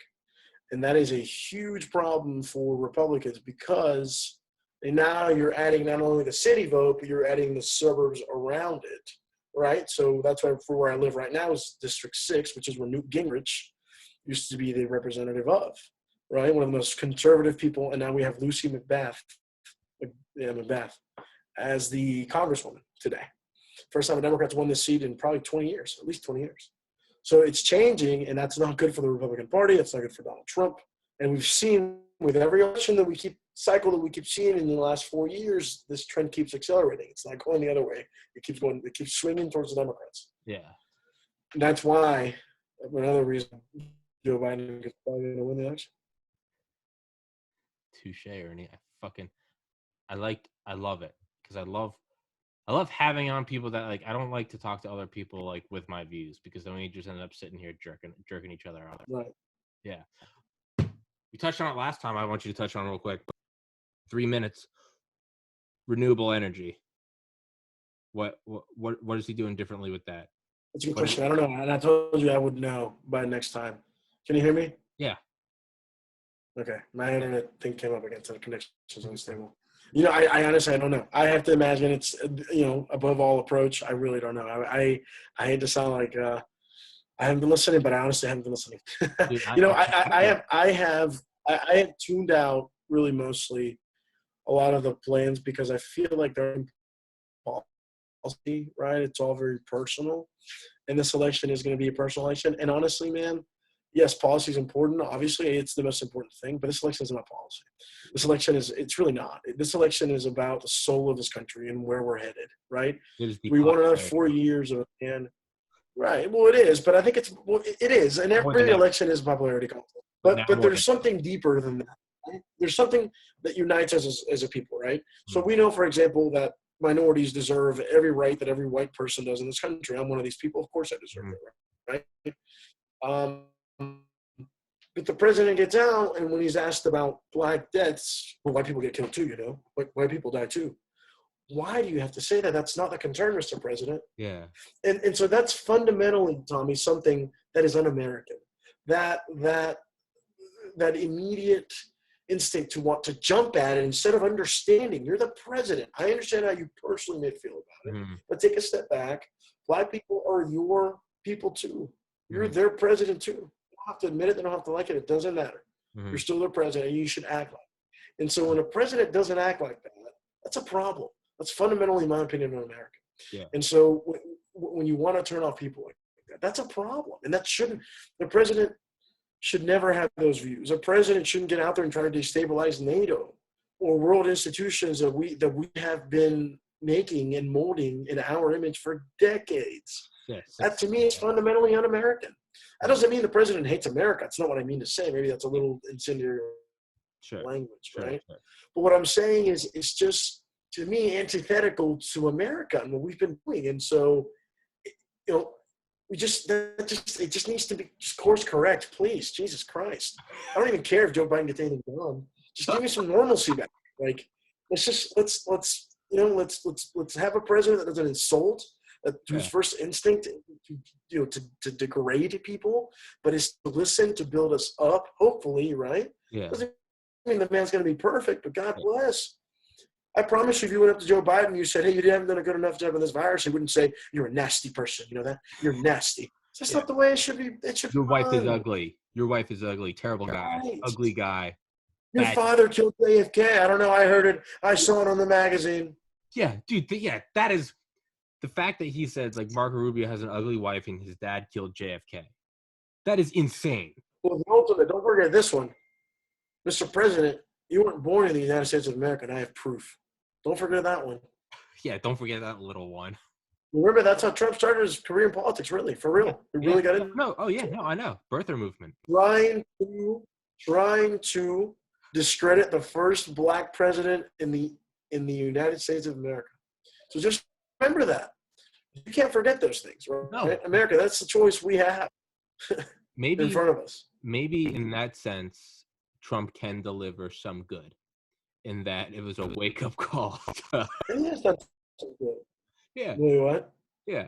And that is a huge problem for Republicans because now you're adding not only the city vote, but you're adding the suburbs around it, right? So that's why for where I live right now is District 6, which is where Newt Gingrich used to be the representative of, right? One of the most conservative people, and now we have Lucy McBath as the congresswoman today. First time a Democrat's won this seat in probably 20 years, at least 20 years. So it's changing, and that's not good for the Republican Party. It's not good for Donald Trump. And we've seen with every election that we keep seeing in the last 4 years, this trend keeps accelerating. It's not going the other way. It keeps swinging towards the Democrats. Yeah. And that's why, another reason, Joe Biden is probably going to win the election. Touche, Ernie. I love it because I love having on people that like I don't like to talk to other people like with my views because then we just end up sitting here jerking each other out. Right. Yeah. We touched on it last time. I want you to touch on it real quick. 3 minutes. Renewable energy. What is he doing differently with that? That's a good question. I don't know. And I told you I would know by next time. Can you hear me? Yeah. Okay. My internet thing came up again, so the connection is unstable. I honestly, I don't know. I have to imagine it's, above all approach. I really don't know. I hate to sound like I haven't been listening, but I honestly haven't been listening. Dude, I have tuned out really mostly a lot of the plans because I feel like they're in policy, right? It's all very personal. And this election is going to be a personal election. And honestly, man, yes, policy is important. Obviously, it's the most important thing, but this election isn't about policy. This election it's really not. This election is about the soul of this country and where we're headed, right? We want another 4 years of and right. Well, it is, but I think it is. And every election is a popularity contest. But there's something deeper than that. Right? There's something that unites us as a people, right? So we know, for example, that minorities deserve every right that every white person does in this country. I'm one of these people. Of course I deserve it, right? But the president gets out, and when he's asked about black deaths, well, white people get killed too, white people die too. Why do you have to say that? That's not the concern, Mr. President. Yeah. And so that's fundamentally, Tommy, something that is un-American. That immediate instinct to want to jump at it instead of understanding. You're the president. I understand how you personally may feel about it, but take a step back. Black people are your people too. You're their president too. You don't have to admit it. They don't have to like it. It doesn't matter. You're still their president, and you should act like it. And so when a president doesn't act like that, that's a problem. That's fundamentally, in my opinion, un-American. Yeah. And so when you want to turn off people like that, that's a problem. And the president should never have those views. A president shouldn't get out there and try to destabilize NATO or world institutions that we have been making and molding in our image for decades. Yes. That to me is fundamentally un-American. That doesn't mean the president hates America. That's not what I mean to say. Maybe that's a little incendiary language, right? Sure. But what I'm saying is it's just, to me, antithetical to America and what we've been doing. And so, it just needs to be just course correct, please. Jesus Christ. I don't even care if Joe Biden gets anything done. Just give me some normalcy back. Like, let's have a president that doesn't insult, whose first instinct to degrade people, but is to listen, to build us up, hopefully, right? Yeah. Doesn't mean the man's going to be perfect, but God bless. I promise you, if you went up to Joe Biden and you said, hey, you haven't done a good enough job on this virus, he wouldn't say, you're a nasty person. You know that? You're nasty. That's not the way it should be. It should Your be wife fun. is ugly. Your wife is ugly. Terrible guy. Right. Ugly guy. Your father killed JFK. I don't know. I heard it. I saw it on the magazine. Yeah, dude. That is the fact that he said, like, Marco Rubio has an ugly wife and his dad killed JFK. That is insane. Well, the ultimate, don't forget this one. Mr. President, you weren't born in the United States of America, and I have proof. Don't forget that one. Yeah, don't forget that little one. Remember, that's how Trump started his career in politics, really, for real. He really got into it. I know. Birther movement. Trying to discredit the first black president in the United States of America. So just remember that. You can't forget those things, right? No. America, that's the choice we have in front of us. Maybe in that sense, Trump can deliver some good. In that it was a wake-up call. Yes, that's good. Yeah. Wait, what? Yeah.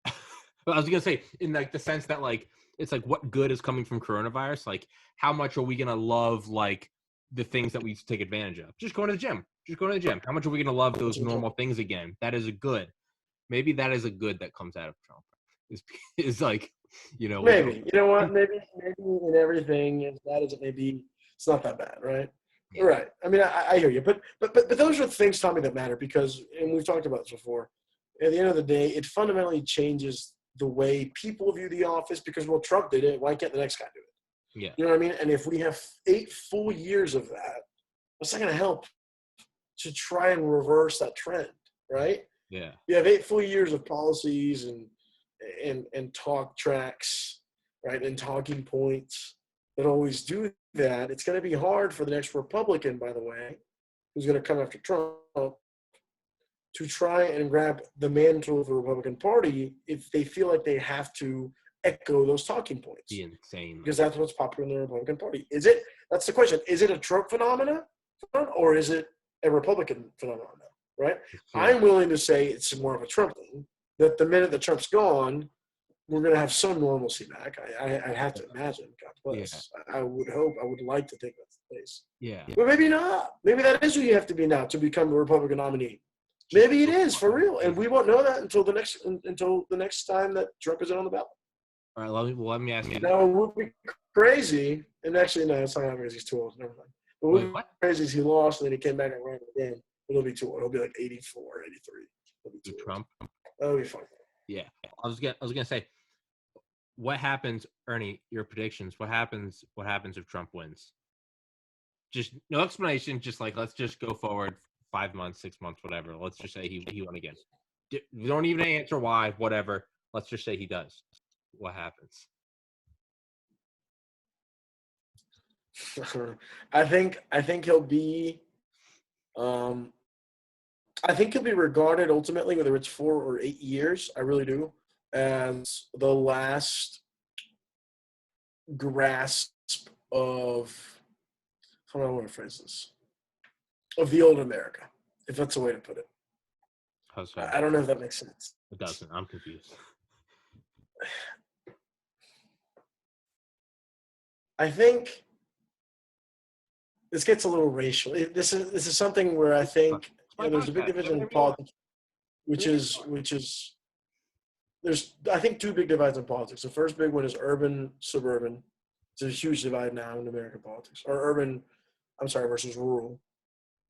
But I was gonna say, in like the sense that like it's like what good is coming from coronavirus? Like how much are we gonna love like the things that we used to take advantage of? Just going to the gym. How much are we gonna love those normal things again? That is a good. Maybe that is a good that comes out of Trump. is like, maybe. You know what? Maybe in everything, as bad as it may be, it's not that bad, right? Yeah. Right. I mean, I hear you, but those are the things, Tommy, that matter because, and we've talked about this before. At the end of the day, it fundamentally changes the way people view the office because, well, Trump did it. Why can't the next guy do it? Yeah. You know what I mean? And if we have 8 full years of that, that's not going to help to try and reverse that trend, right? Yeah. You have 8 full years of policies and talk tracks, right, and talking points that always do that. It's going to be hard for the next Republican, by the way, who's going to come after Trump, to try and grab the mantle of the Republican Party if they feel like they have to echo those talking points. Be insane. Because that's what's popular in the Republican Party. Is it? That's the question. Is it a Trump phenomenon or is it a Republican phenomenon? Right? I'm willing to say it's more of a Trump thing, that the minute that Trump's gone, we're going to have some normalcy back. I have to imagine. God bless. Yeah. I would hope. I would like to think that's the case. Yeah. But maybe not. Maybe that is who you have to be now to become the Republican nominee. Maybe it is for real, and we won't know that until the next time that Trump is on the ballot. All right, let me ask you. Now it would be crazy, and actually no, it's not happening because he's too old. Never mind. But what would be crazy is he lost and then he came back and ran again. It'll be too old. He'll be like 84, 83. It'll be too Trump. Old. That'll be fun. Yeah, I was gonna say, what happens, Ernie? Your predictions. What happens if Trump wins? Just no explanation. Just like let's just go forward 5 months, 6 months, whatever. Let's just say he won again. Don't even answer why. Whatever. Let's just say he does. What happens? I think he'll be. I think he'll be regarded ultimately, whether it's 4 or 8 years. I really do, as the last grasp of. How do I want to phrase this? Of the old America, if that's a way to put it. I don't know if that makes sense. It doesn't. I'm confused. I think this gets a little racial. This is something where I think there's a big division in politics, which is there's I think 2 big divides in politics. The first big one is urban, suburban. It's a huge divide now in American politics, or urban. I'm sorry, versus rural.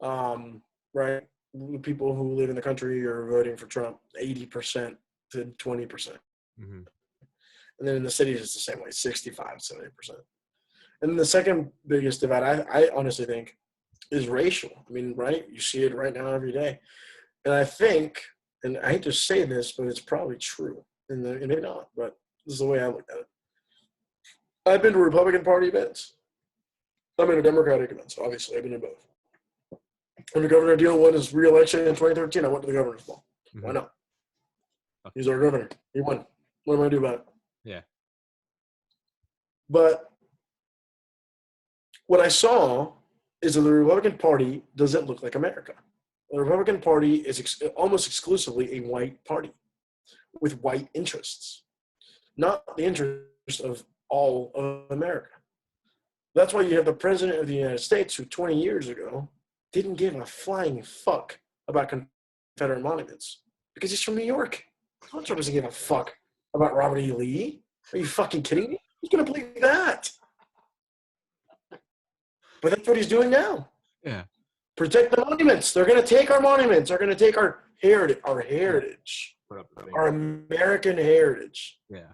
Right? The people who live in the country are voting for Trump 80% to 20%. Mm-hmm. And then in the cities, it's the same way, 65, 70%. And then the second biggest divide, I honestly think, is racial. I mean, right? You see it right now every day. And I think, and I hate to say this, but it's probably true. And it may not, but this is the way I look at it. I've been to Republican Party events. I've been to Democratic events, obviously. I've been to both. When the Governor Deal won his re-election in 2013, I went to the governor's ball. Mm-hmm. Why not? He's our governor. He won. What am I going to do about it? Yeah. But what I saw is that the Republican Party doesn't look like America. The Republican Party is almost exclusively a white party with white interests, not the interest of all of America. That's why you have the President of the United States who 20 years ago didn't give a flying fuck about Confederate monuments because he's from New York. Trump doesn't give a fuck about Robert E. Lee. Are you fucking kidding me? Who's going to believe that? But that's what he's doing now. Yeah. Protect the monuments. They're going to take our monuments. They're going to take our heritage, our American heritage. Yeah.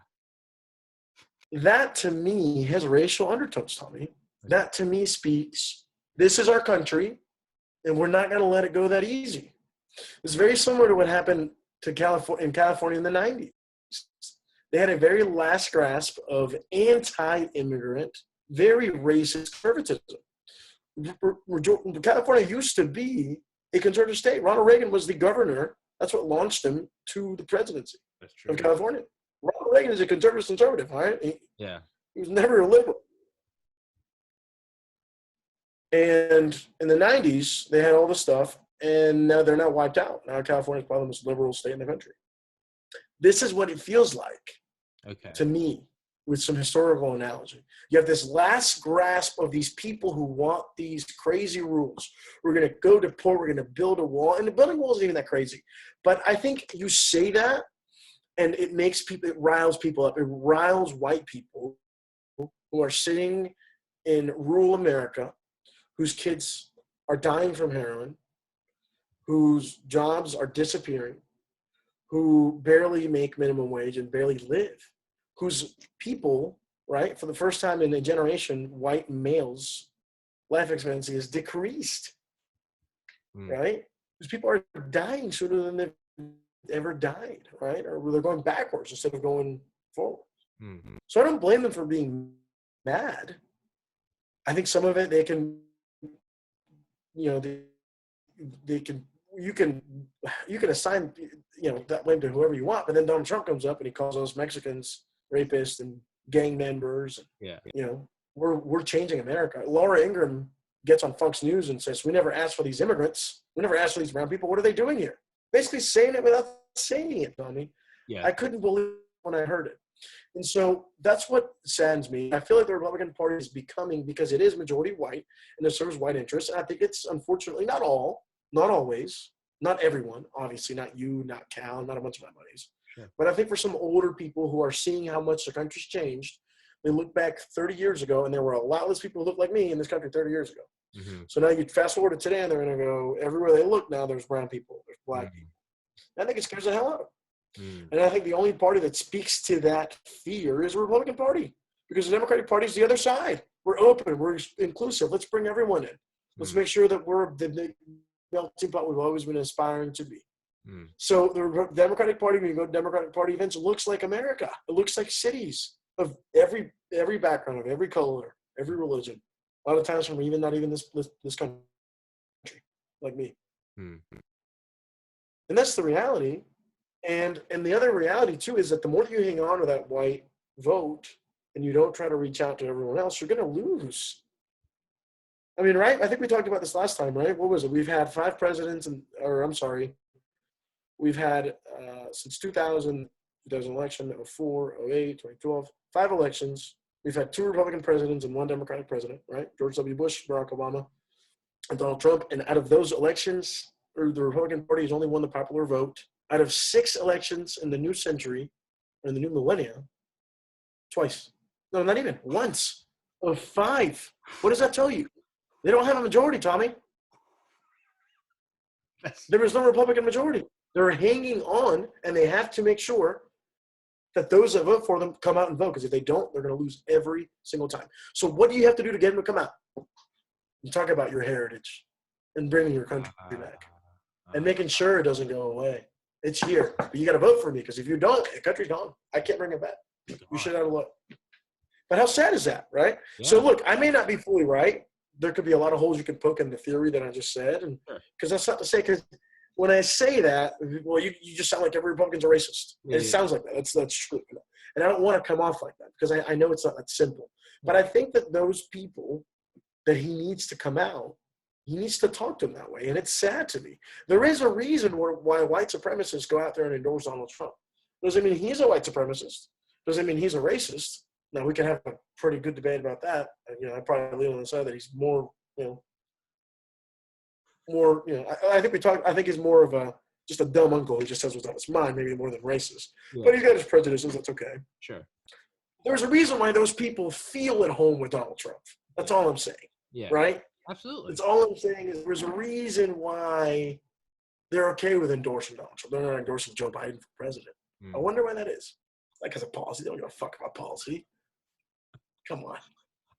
That, to me, has racial undertones, Tommy. That, to me, speaks, this is our country, and we're not going to let it go that easy. It's very similar to what happened to California in the 90s. They had a very last grasp of anti-immigrant, very racist conservatism. California used to be a conservative state. Ronald Reagan was the governor. That's what launched him to the presidency of California. Ronald Reagan is a conservative, right? He was never a liberal. And in the 90s, they had all this stuff, and now they're not wiped out. Now California is probably the most liberal state in the country. This is what it feels like to me, with some historical analogy. You have this last grasp of these people who want these crazy rules. We're going to go to port. We're going to build a wall. And the building wall isn't even that crazy. But I think you say that, And it riles people up. It riles white people who are sitting in rural America, whose kids are dying from heroin, whose jobs are disappearing, who barely make minimum wage and barely live, whose people, right, for the first time in a generation, white males' life expectancy is decreased, right? Because people are dying sooner than they've ever died, right? Or they're going backwards instead of going forward. So I don't blame them for being mad. I think some of it they can, you can assign, that blame to whoever you want, but then Donald Trump comes up and he calls us Mexicans rapists and gang members. And, we're changing America. Laura Ingraham gets on Fox News and says, we never asked for these immigrants. We never asked for these brown people. What are they doing here? Basically saying it without saying it, Tommy. Yeah. I couldn't believe it when I heard it. And so that's what saddens me. I feel like the Republican Party is becoming, because it is majority white and it serves white interests. And I think it's unfortunately not always, not everyone, obviously, not you, not Cal, not a bunch of my buddies. Sure. But I think for some older people who are seeing how much the country's changed, they look back 30 years ago and there were a lot less people who looked like me in this country 30 years ago. So now you fast forward to today and they're going to go, everywhere they look now, there's brown people, there's black people. I think it scares the hell out of them. And I think the only party that speaks to that fear is the Republican Party, because the Democratic Party is the other side. We're open, we're inclusive. Let's bring everyone in. Let's make sure that we're the melting pot we've always been aspiring to be. So the Democratic Party, when you go to Democratic Party events, it looks like America. It looks like cities of every background, of every color, every religion. A lot of times from not even this country, like me. And that's the reality. And the other reality too is that the more you hang on to that white vote and you don't try to reach out to everyone else, you're going to lose. I mean, right? I think we talked about this last time, right? What was it? We've had 5 presidents, we've had since 2000, there's an election, 04, 08, 2012, 5 elections. We've had 2 Republican presidents and 1 Democratic president, right? George W. Bush, Barack Obama, and Donald Trump. And out of those elections, the Republican Party has only won the popular vote. Out of 6 elections in the new century, or in the new millennia, twice. No, not even. Once. Of 5. What does that tell you? They don't have a majority, Tommy. There is no Republican majority. They're hanging on, and they have to make sure that those that vote for them come out and vote, because if they don't, they're going to lose every single time. So what do you have to do to get them to come out? You talk about your heritage and bringing your country back and making sure it doesn't go away. It's here. But you got to vote for me, because if you don't, the country's gone. I can't bring it back. You should have a look. But how sad is that, right? Yeah. So look, I may not be fully right. There could be a lot of holes you can poke in the theory that I just said. And because that's not to say, because when I say that, well, you just sound like every Republican's a racist. Yeah, it sounds like that. That's true. And I don't want to come off like that, because I know it's not that simple. But I think that those people that he needs to come out, he needs to talk to them that way. And it's sad to me. There is a reason why white supremacists go out there and endorse Donald Trump. Doesn't mean he's a white supremacist. Doesn't mean he's a racist. Now, we can have a pretty good debate about that. I probably lean on the side that he's more, I think he's more of just a dumb uncle who just says what's on his mind, maybe more than racist. Yeah. But he's got his prejudices. That's okay. Sure. There's a reason why those people feel at home with Donald Trump. That's all I'm saying. Yeah. Right? Absolutely. That's all I'm saying is there's a reason why they're okay with endorsing Donald Trump. They're not endorsing Joe Biden for president. I wonder why that is. Like, as a policy, they don't give a fuck about policy. Come on.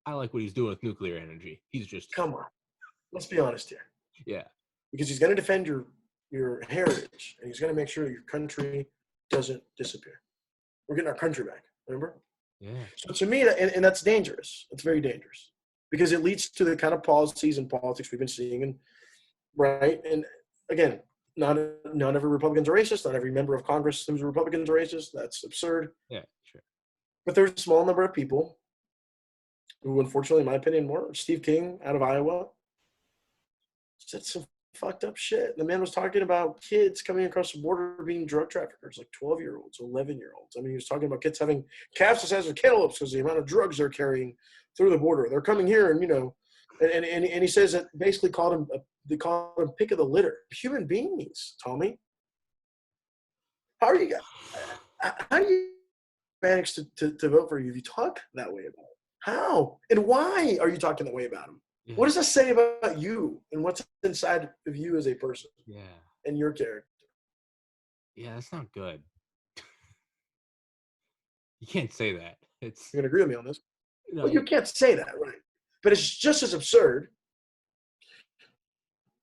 I like what he's doing with nuclear energy. He's just... Come on. Let's be honest here. Yeah. Because he's going to defend your heritage, and he's going to make sure your country doesn't disappear. We're getting our country back, remember? Yeah. So to me, and that's dangerous. It's very dangerous, because it leads to the kind of policies and politics we've been seeing, and right? And again, not every Republican's a racist. Not every member of Congress who's a Republican's a racist. That's absurd. Yeah, sure. But there's a small number of people who, unfortunately, in my opinion, more. Steve King out of Iowa said some fucked up shit. The man was talking about kids coming across the border being drug traffickers, like 12-year-olds, 11-year-olds. I mean, he was talking about kids having calves the size of cantaloupes because of the amount of drugs they're carrying through the border. They're coming here, and and he says that basically they called him pick of the litter. Human beings, Tommy. How are you guys? how do you manage to vote for you if you talk that way about him? How and why are you talking that way about him? Yeah. What does that say about you and what's inside of you as a person Yeah. and your character? Yeah, that's not good. You can't say that. It's You're going to agree with me on this? no, Well, you can't say that, right? But it's just as absurd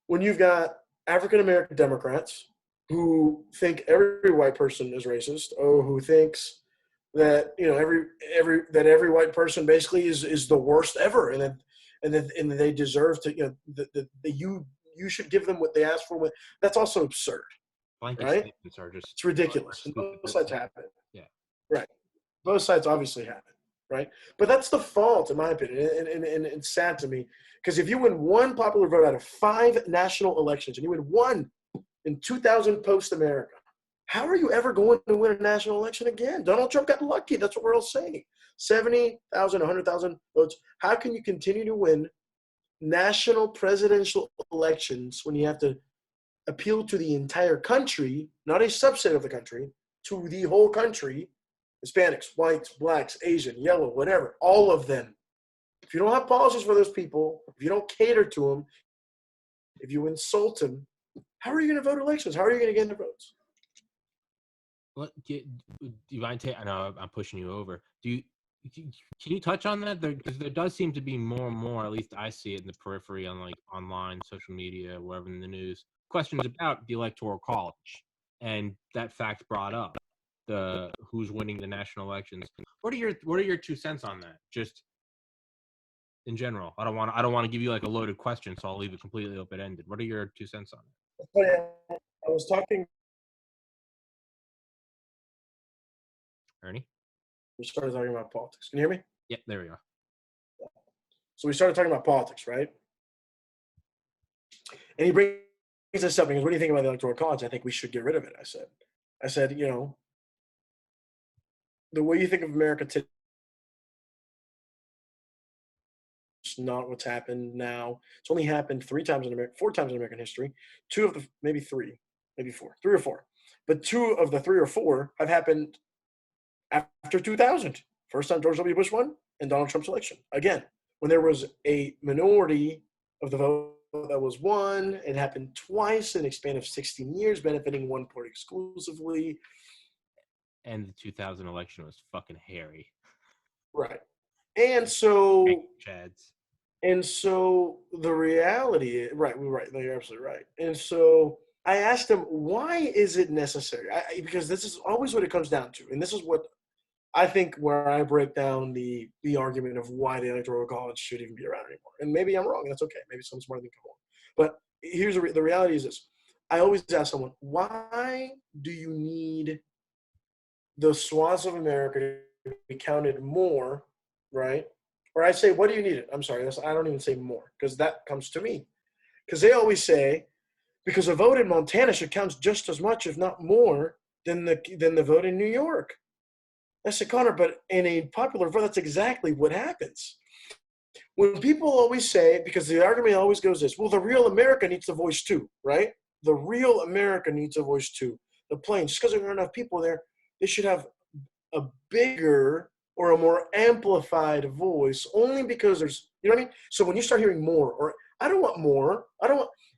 when you've got African American Democrats who think every white person is racist, or who thinks that every white person basically is the worst ever, and they deserve to you should give them what they ask for. That's also absurd, blanket right? statements are just It's ridiculous. And stupid. both sides have it, Yeah. right? Both sides obviously have it, right? But that's the fault, in my opinion, and it's sad to me because if you win one popular vote out of 5 national elections, and you win one in 2000 post America, how are you ever going to win a national election again? Donald Trump got lucky. That's what we're all saying. 70,000, 100,000 votes. How can you continue to win national presidential elections when you have to appeal to the entire country, not a subset of the country, to the whole country? Hispanics, whites, blacks, Asian, yellow, whatever, all of them. If you don't have policies for those people, if you don't cater to them, if you insult them, how are you going to vote elections? How are you going to get their votes? Do you mind I know I'm pushing you over. Can you touch on that? Because there does seem to be more and more, at least I see it in the periphery on like online, social media, wherever in the news, questions about the Electoral College and that fact brought up, the who's winning the national elections. What are your 2 cents on that? Just in general. I don't want to give you like a loaded question, so I'll leave it completely open ended. What are your 2 cents on it? Oh, yeah. I was talking. Ernie? We started talking about politics. Can you hear me? Yeah, there we go. So we started talking about politics, right? And he brings this up and he goes, "What do you think about the Electoral College?" I think we should get rid of it. I said, the way you think of America today is not what's happened now. It's only happened 4 times in American history. 2 of the maybe 3, maybe 4, 3 or 4, but 2 of the 3 or 4 have happened after 2000. First time George W. Bush won, and Donald Trump's election. Again, when there was a minority of the vote that was won, it happened twice in a span of 16 years, benefiting one party exclusively. And the 2000 election was fucking hairy. Right. And so Chads. And so the reality, right, no, you're absolutely right. And so I asked him, why is it necessary? Because this is always what it comes down to. And this is what I think where I break down the argument of why the Electoral College should even be around anymore. And maybe I'm wrong. That's okay. Maybe someone's smarter than me. But here's the reality is this. I always ask someone, why do you need the swaths of America to be counted more, right? Or I say, what do you need it? I'm sorry, I don't even say more because that comes to me. Because they always say, because a vote in Montana should count just as much, if not more, than the vote in New York. I said, Connor, but in a popular vote, that's exactly what happens. When people always say, because the argument always goes this, well, the real America needs a voice too, right? The real America needs a voice too. The plains, just because there aren't enough people there, they should have a bigger or a more amplified voice only because there's, you know what I mean? So when you start hearing more, or I don't want more,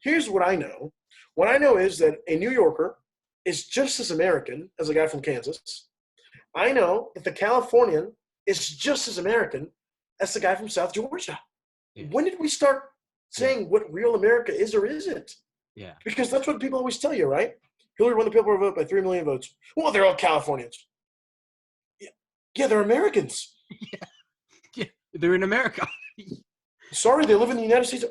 here's what I know. What I know is that a New Yorker is just as American as a guy from Kansas. I know that the Californian is just as American as the guy from South Georgia. Yeah. When did we start saying what real America is or isn't? Yeah. Because that's what people always tell you, right? Hillary won the popular vote by 3 million votes. Well, they're all Californians. Yeah, they're Americans. Yeah, they're in America. Sorry, they live in the United States.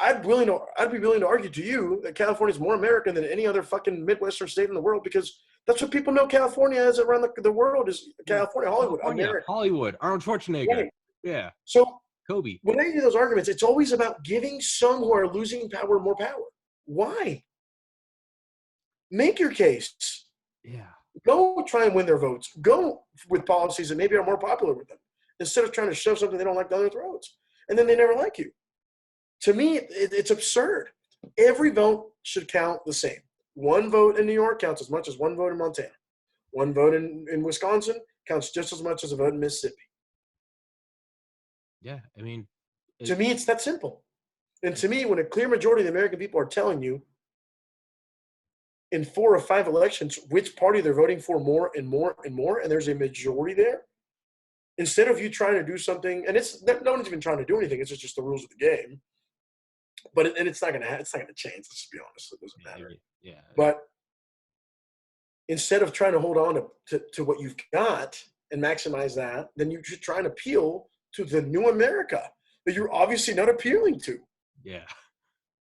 I'd be willing to argue to you that California is more American than any other fucking Midwestern state in the world because that's what people know California is around the world is California, Hollywood, America. Hollywood, Arnold Schwarzenegger. Right. Yeah. So Kobe. When I hear those arguments, it's always about giving some who are losing power more power. Why? Make your case. Yeah. Go try and win their votes. Go with policies that maybe are more popular with them instead of trying to shove something they don't like down their throats. And then they never like you. To me, it's absurd. Every vote should count the same. One vote in New York counts as much as one vote in Montana. One vote in Wisconsin counts just as much as a vote in Mississippi. Yeah, I mean, To me, it's that simple. And to me, when a clear majority of the American people are telling you in 4 or 5 elections which party they're voting for more and more and more, and there's a majority there, instead of you trying to do something, and it's no one's even trying to do anything, it's just the rules of the game. But it's not gonna change. Let's just be honest, it doesn't matter. yeah. But instead of trying to hold on to what you've got and maximize that, then you should try and appeal to the new America that you're obviously not appealing to. Yeah.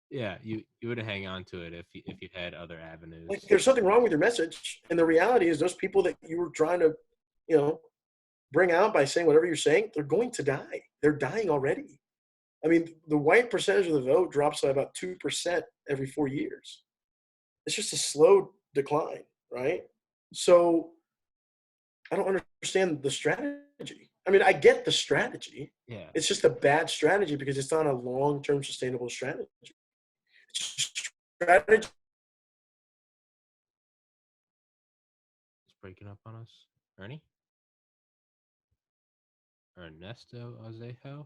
Yeah, you would hang on to it if you had other avenues. Like, there's something wrong with your message, and the reality is those people that you were trying to, bring out by saying whatever you're saying, they're going to die. They're dying already. I mean, the white percentage of the vote drops by about 2% every 4 years. It's just a slow decline, right? So I don't understand the strategy. I mean, I get the strategy. Yeah. It's just a bad strategy because it's not a long-term sustainable strategy. Strategy. It's breaking up on us. Ernie? Ernesto Azejo?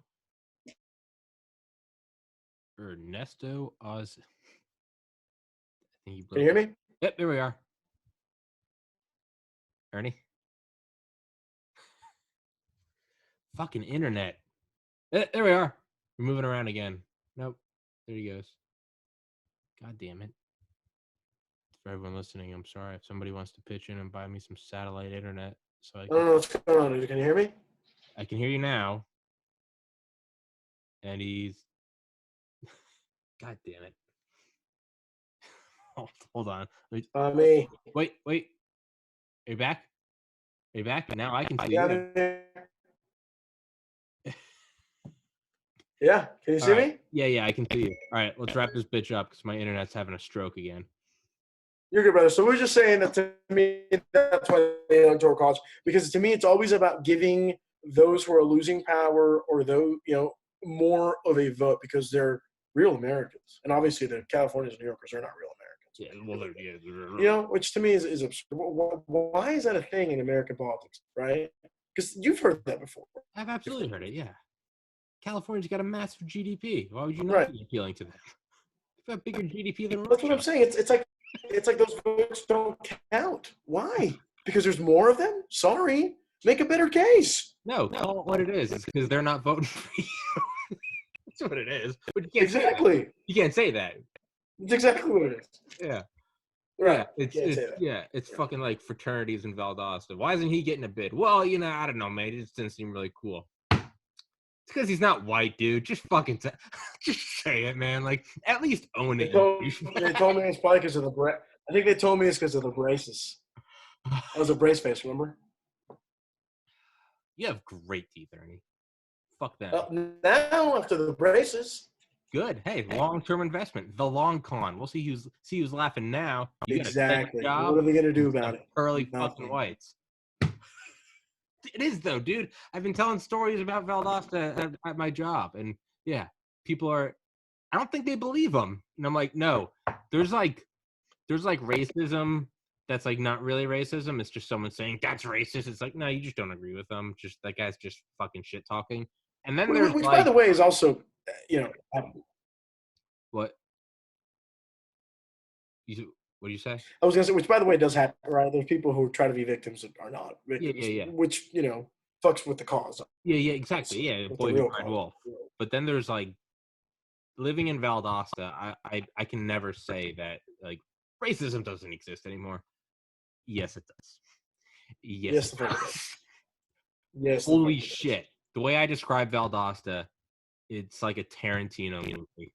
Ernesto Oz. I think Can you hear me? Yep, there we are. Ernie? Fucking internet. There we are. We're moving around again. Nope. There he goes. God damn it. For everyone listening, I'm sorry. If somebody wants to pitch in and buy me some satellite internet, so I don't know what's going on. Can you hear me? I can hear you now. And he's God damn it. Hold on. Me. Wait. Are you back? Are you back? Now I can see you. Yeah. Can you see me? Yeah, I can see you. All right, let's wrap this bitch up because my internet's having a stroke again. You're good, brother. So we're just saying that to me, that's why the electoral college, because to me, it's always about giving those who are losing power or those, more of a vote because they're real Americans. And obviously the Californians and New Yorkers are not real Americans. Yeah, well, which to me is absurd. Why is that a thing in American politics, right? Because you've heard that before. I've absolutely heard it, yeah. California's got a massive GDP. Why would you not be appealing to them? They've got bigger GDP than Russia. That's what I'm saying. It's like those votes don't count. Why? Because there's more of them? Sorry. Make a better case. No, call it what it is. It's because they're not voting for you. That's what it is. But you can't exactly. Say that. You can't say that. It's exactly what it is. Yeah. Right. Yeah, it's fucking like fraternities in Valdosta. Why isn't he getting a bid? Well, I don't know, man. It just didn't seem really cool. It's because he's not white, dude. Just fucking just say it, man. Like, at least own it. They told me it's probably because of the I think they told me it's because of the braces. That was a brace face, remember? You have great teeth, Ernie. Fuck that. Now, after the braces. Good. Hey, long-term investment. The long con. We'll see who's laughing now. You exactly. Job, what are they gonna do about it? Pearly fucking whites. It is though, dude. I've been telling stories about Valdosta at my job, and yeah, people are. I don't think they believe them, and I'm like, no. There's like racism that's like not really racism. It's just someone saying that's racist. It's like, no, you just don't agree with them. Just that guy's just fucking shit talking. And then there's which by the way, is also, what? What do you say? I was gonna say, which by the way does happen, right? There's people who try to be victims that are not victims, yeah. Which fucks with the cause. Yeah, exactly. Yeah, boy who cried wolf. But then there's like living in Valdosta. I can never say that like racism doesn't exist anymore. Yes, it does. Yes, it does. Yes. Holy shit! The way I describe Valdosta, it's like a Tarantino movie.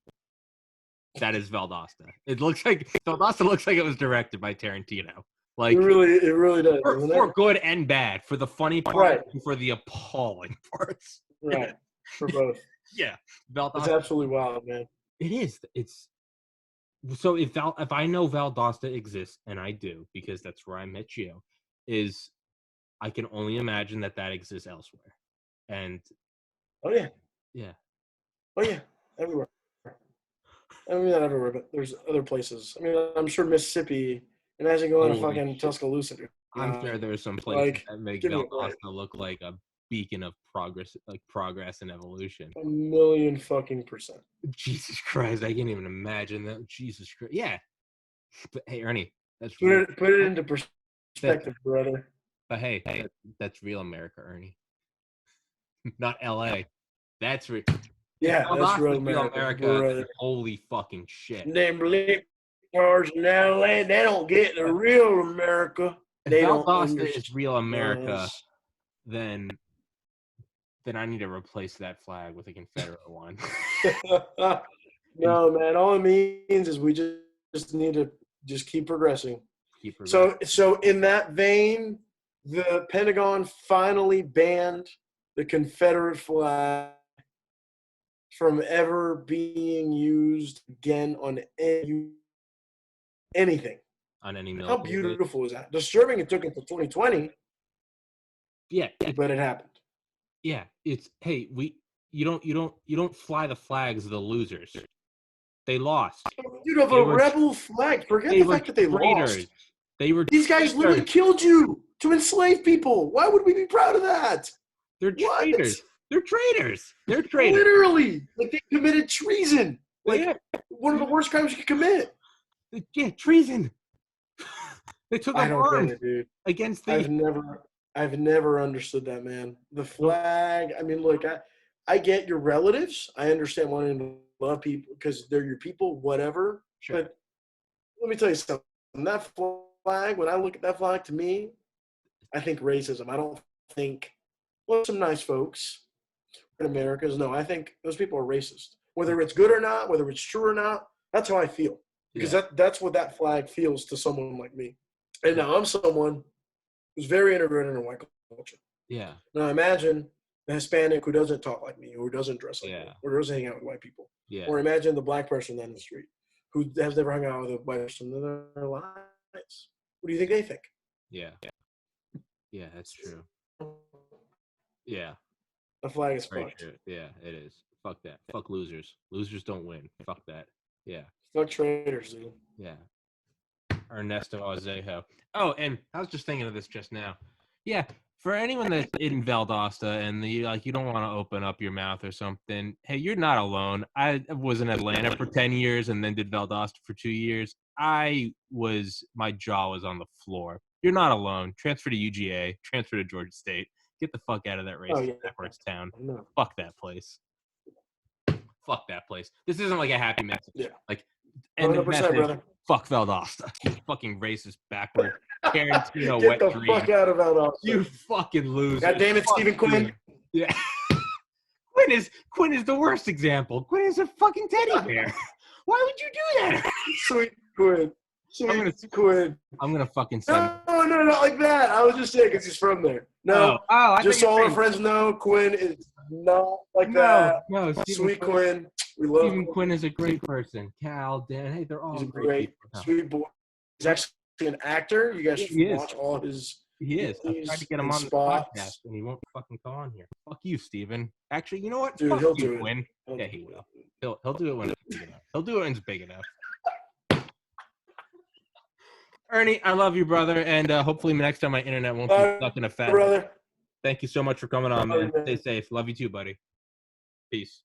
That is Valdosta. Valdosta looks like it was directed by Tarantino. Like it really does. For good and bad, for the funny part and for the appalling parts. Right. For both. Yeah. Valdosta. It's absolutely wild, man. It is. It's so if I know Valdosta exists, and I do because that's where I met you, is I can only imagine that exists elsewhere. And oh yeah. Oh yeah, everywhere. I mean, not everywhere, but there's other places. I mean, I'm sure Mississippi. Imagine going to fucking Tuscaloosa. I'm sure there's some places Like, that make give me a break. Valdosta look like a beacon of progress, like progress and evolution. 1,000,000 fucking percent. Jesus Christ, I can't even imagine that. Jesus Christ, yeah. But hey, Ernie, that's Put real. it into perspective, brother. But hey, that's real America, Ernie. Not L.A. That's real. Yeah, that's real real America, America. brother. Holy fucking shit. Them lit cars in LA, they don't get the real America. If They don't Valdosta is understand real America, us. then I need to replace that flag with a Confederate one. No, man. All it means is we just need to just keep progressing. Keep progressing. So in that vein, the Pentagon finally banned the Confederate flag from ever being used again on anything. On any How military base. beautiful is that? Disturbing it took until 2020. Yeah, But it happened. yeah. It's hey, you don't fly the flags of the losers. They lost. Dude, of They a were rebel flag. Forget they the were fact that they traitors. lost. They were These guys literally traitors. killed you to enslave people. Why would we be proud of that? They're What? traitors. They're traitors. They're traitors. Literally, like they committed treason. Like Yeah. one of the worst crimes you could commit. Yeah, treason. They took I up don't arms get it, dude. against I've the. never understood that, man. The flag. I mean, look, I get your relatives. I understand wanting to love people because they're your people, whatever. Sure. But let me tell you something. That flag, when I look at that flag, to me, I think racism. I don't think, well, some nice folks in America. No, I think those people are racist. Whether it's good or not, whether it's true or not, that's how I feel. Because that's what that flag feels to someone like me. And now I'm someone who's very integrated in white culture. Yeah. Now imagine the Hispanic who doesn't talk like me, or doesn't dress like me, or doesn't hang out with white people. Yeah. Or imagine the black person down the street who has never hung out with a white person in their lives. What do you think they think? Yeah. Yeah, that's true. Yeah. The flag is Very fucked. true. Yeah, it is. Fuck that. Fuck losers. Losers don't win. Fuck that. Yeah. Fuck traitors, dude. Yeah. Ernesto Azejo. Oh, and I was just thinking of this just now. Yeah, for anyone that's in Valdosta and you don't want to open up your mouth or something, hey, you're not alone. I was in Atlanta for 10 years and then did Valdosta for 2 years. My jaw was on the floor. You're not alone. Transfer to UGA, transfer to Georgia State. Get the fuck out of that racist backwards town. No. Fuck that place. Fuck that place. This isn't like a happy message. Yeah. Like, and the 100%, message, brother. fuck Valdosta. You fucking racist backward. Tarantino Get wet the dream. fuck out of Valdosta. You fucking loser. God damn it, Fuck Stephen Quinn. you. Yeah. Quinn is the worst example. Quinn is a fucking teddy bear. Why would you do that? Sweet Quinn. Quinn. I'm gonna fucking send. No, not like that. I was just saying because he's from there. No, just so all our friends know, Quinn is not like that. No, Sweet Quinn. We love Stephen Quinn is a great person. Cal, Dan, hey, they're all He's a great people. sweet boy. He's actually an actor. You guys should watch all his. He is. I tried to get him on the podcast, and he won't fucking come on here. Fuck you, Steven. Actually, you know what? Dude, Fuck he'll you, do Quinn. it. Yeah, he will. He'll do it when it's big enough. He'll do it when it's big enough. Ernie, I love you, brother, and hopefully next time my internet won't be stuck in a fat. Brother. Thank you so much for coming on, man. Stay safe. Love you too, buddy. Peace.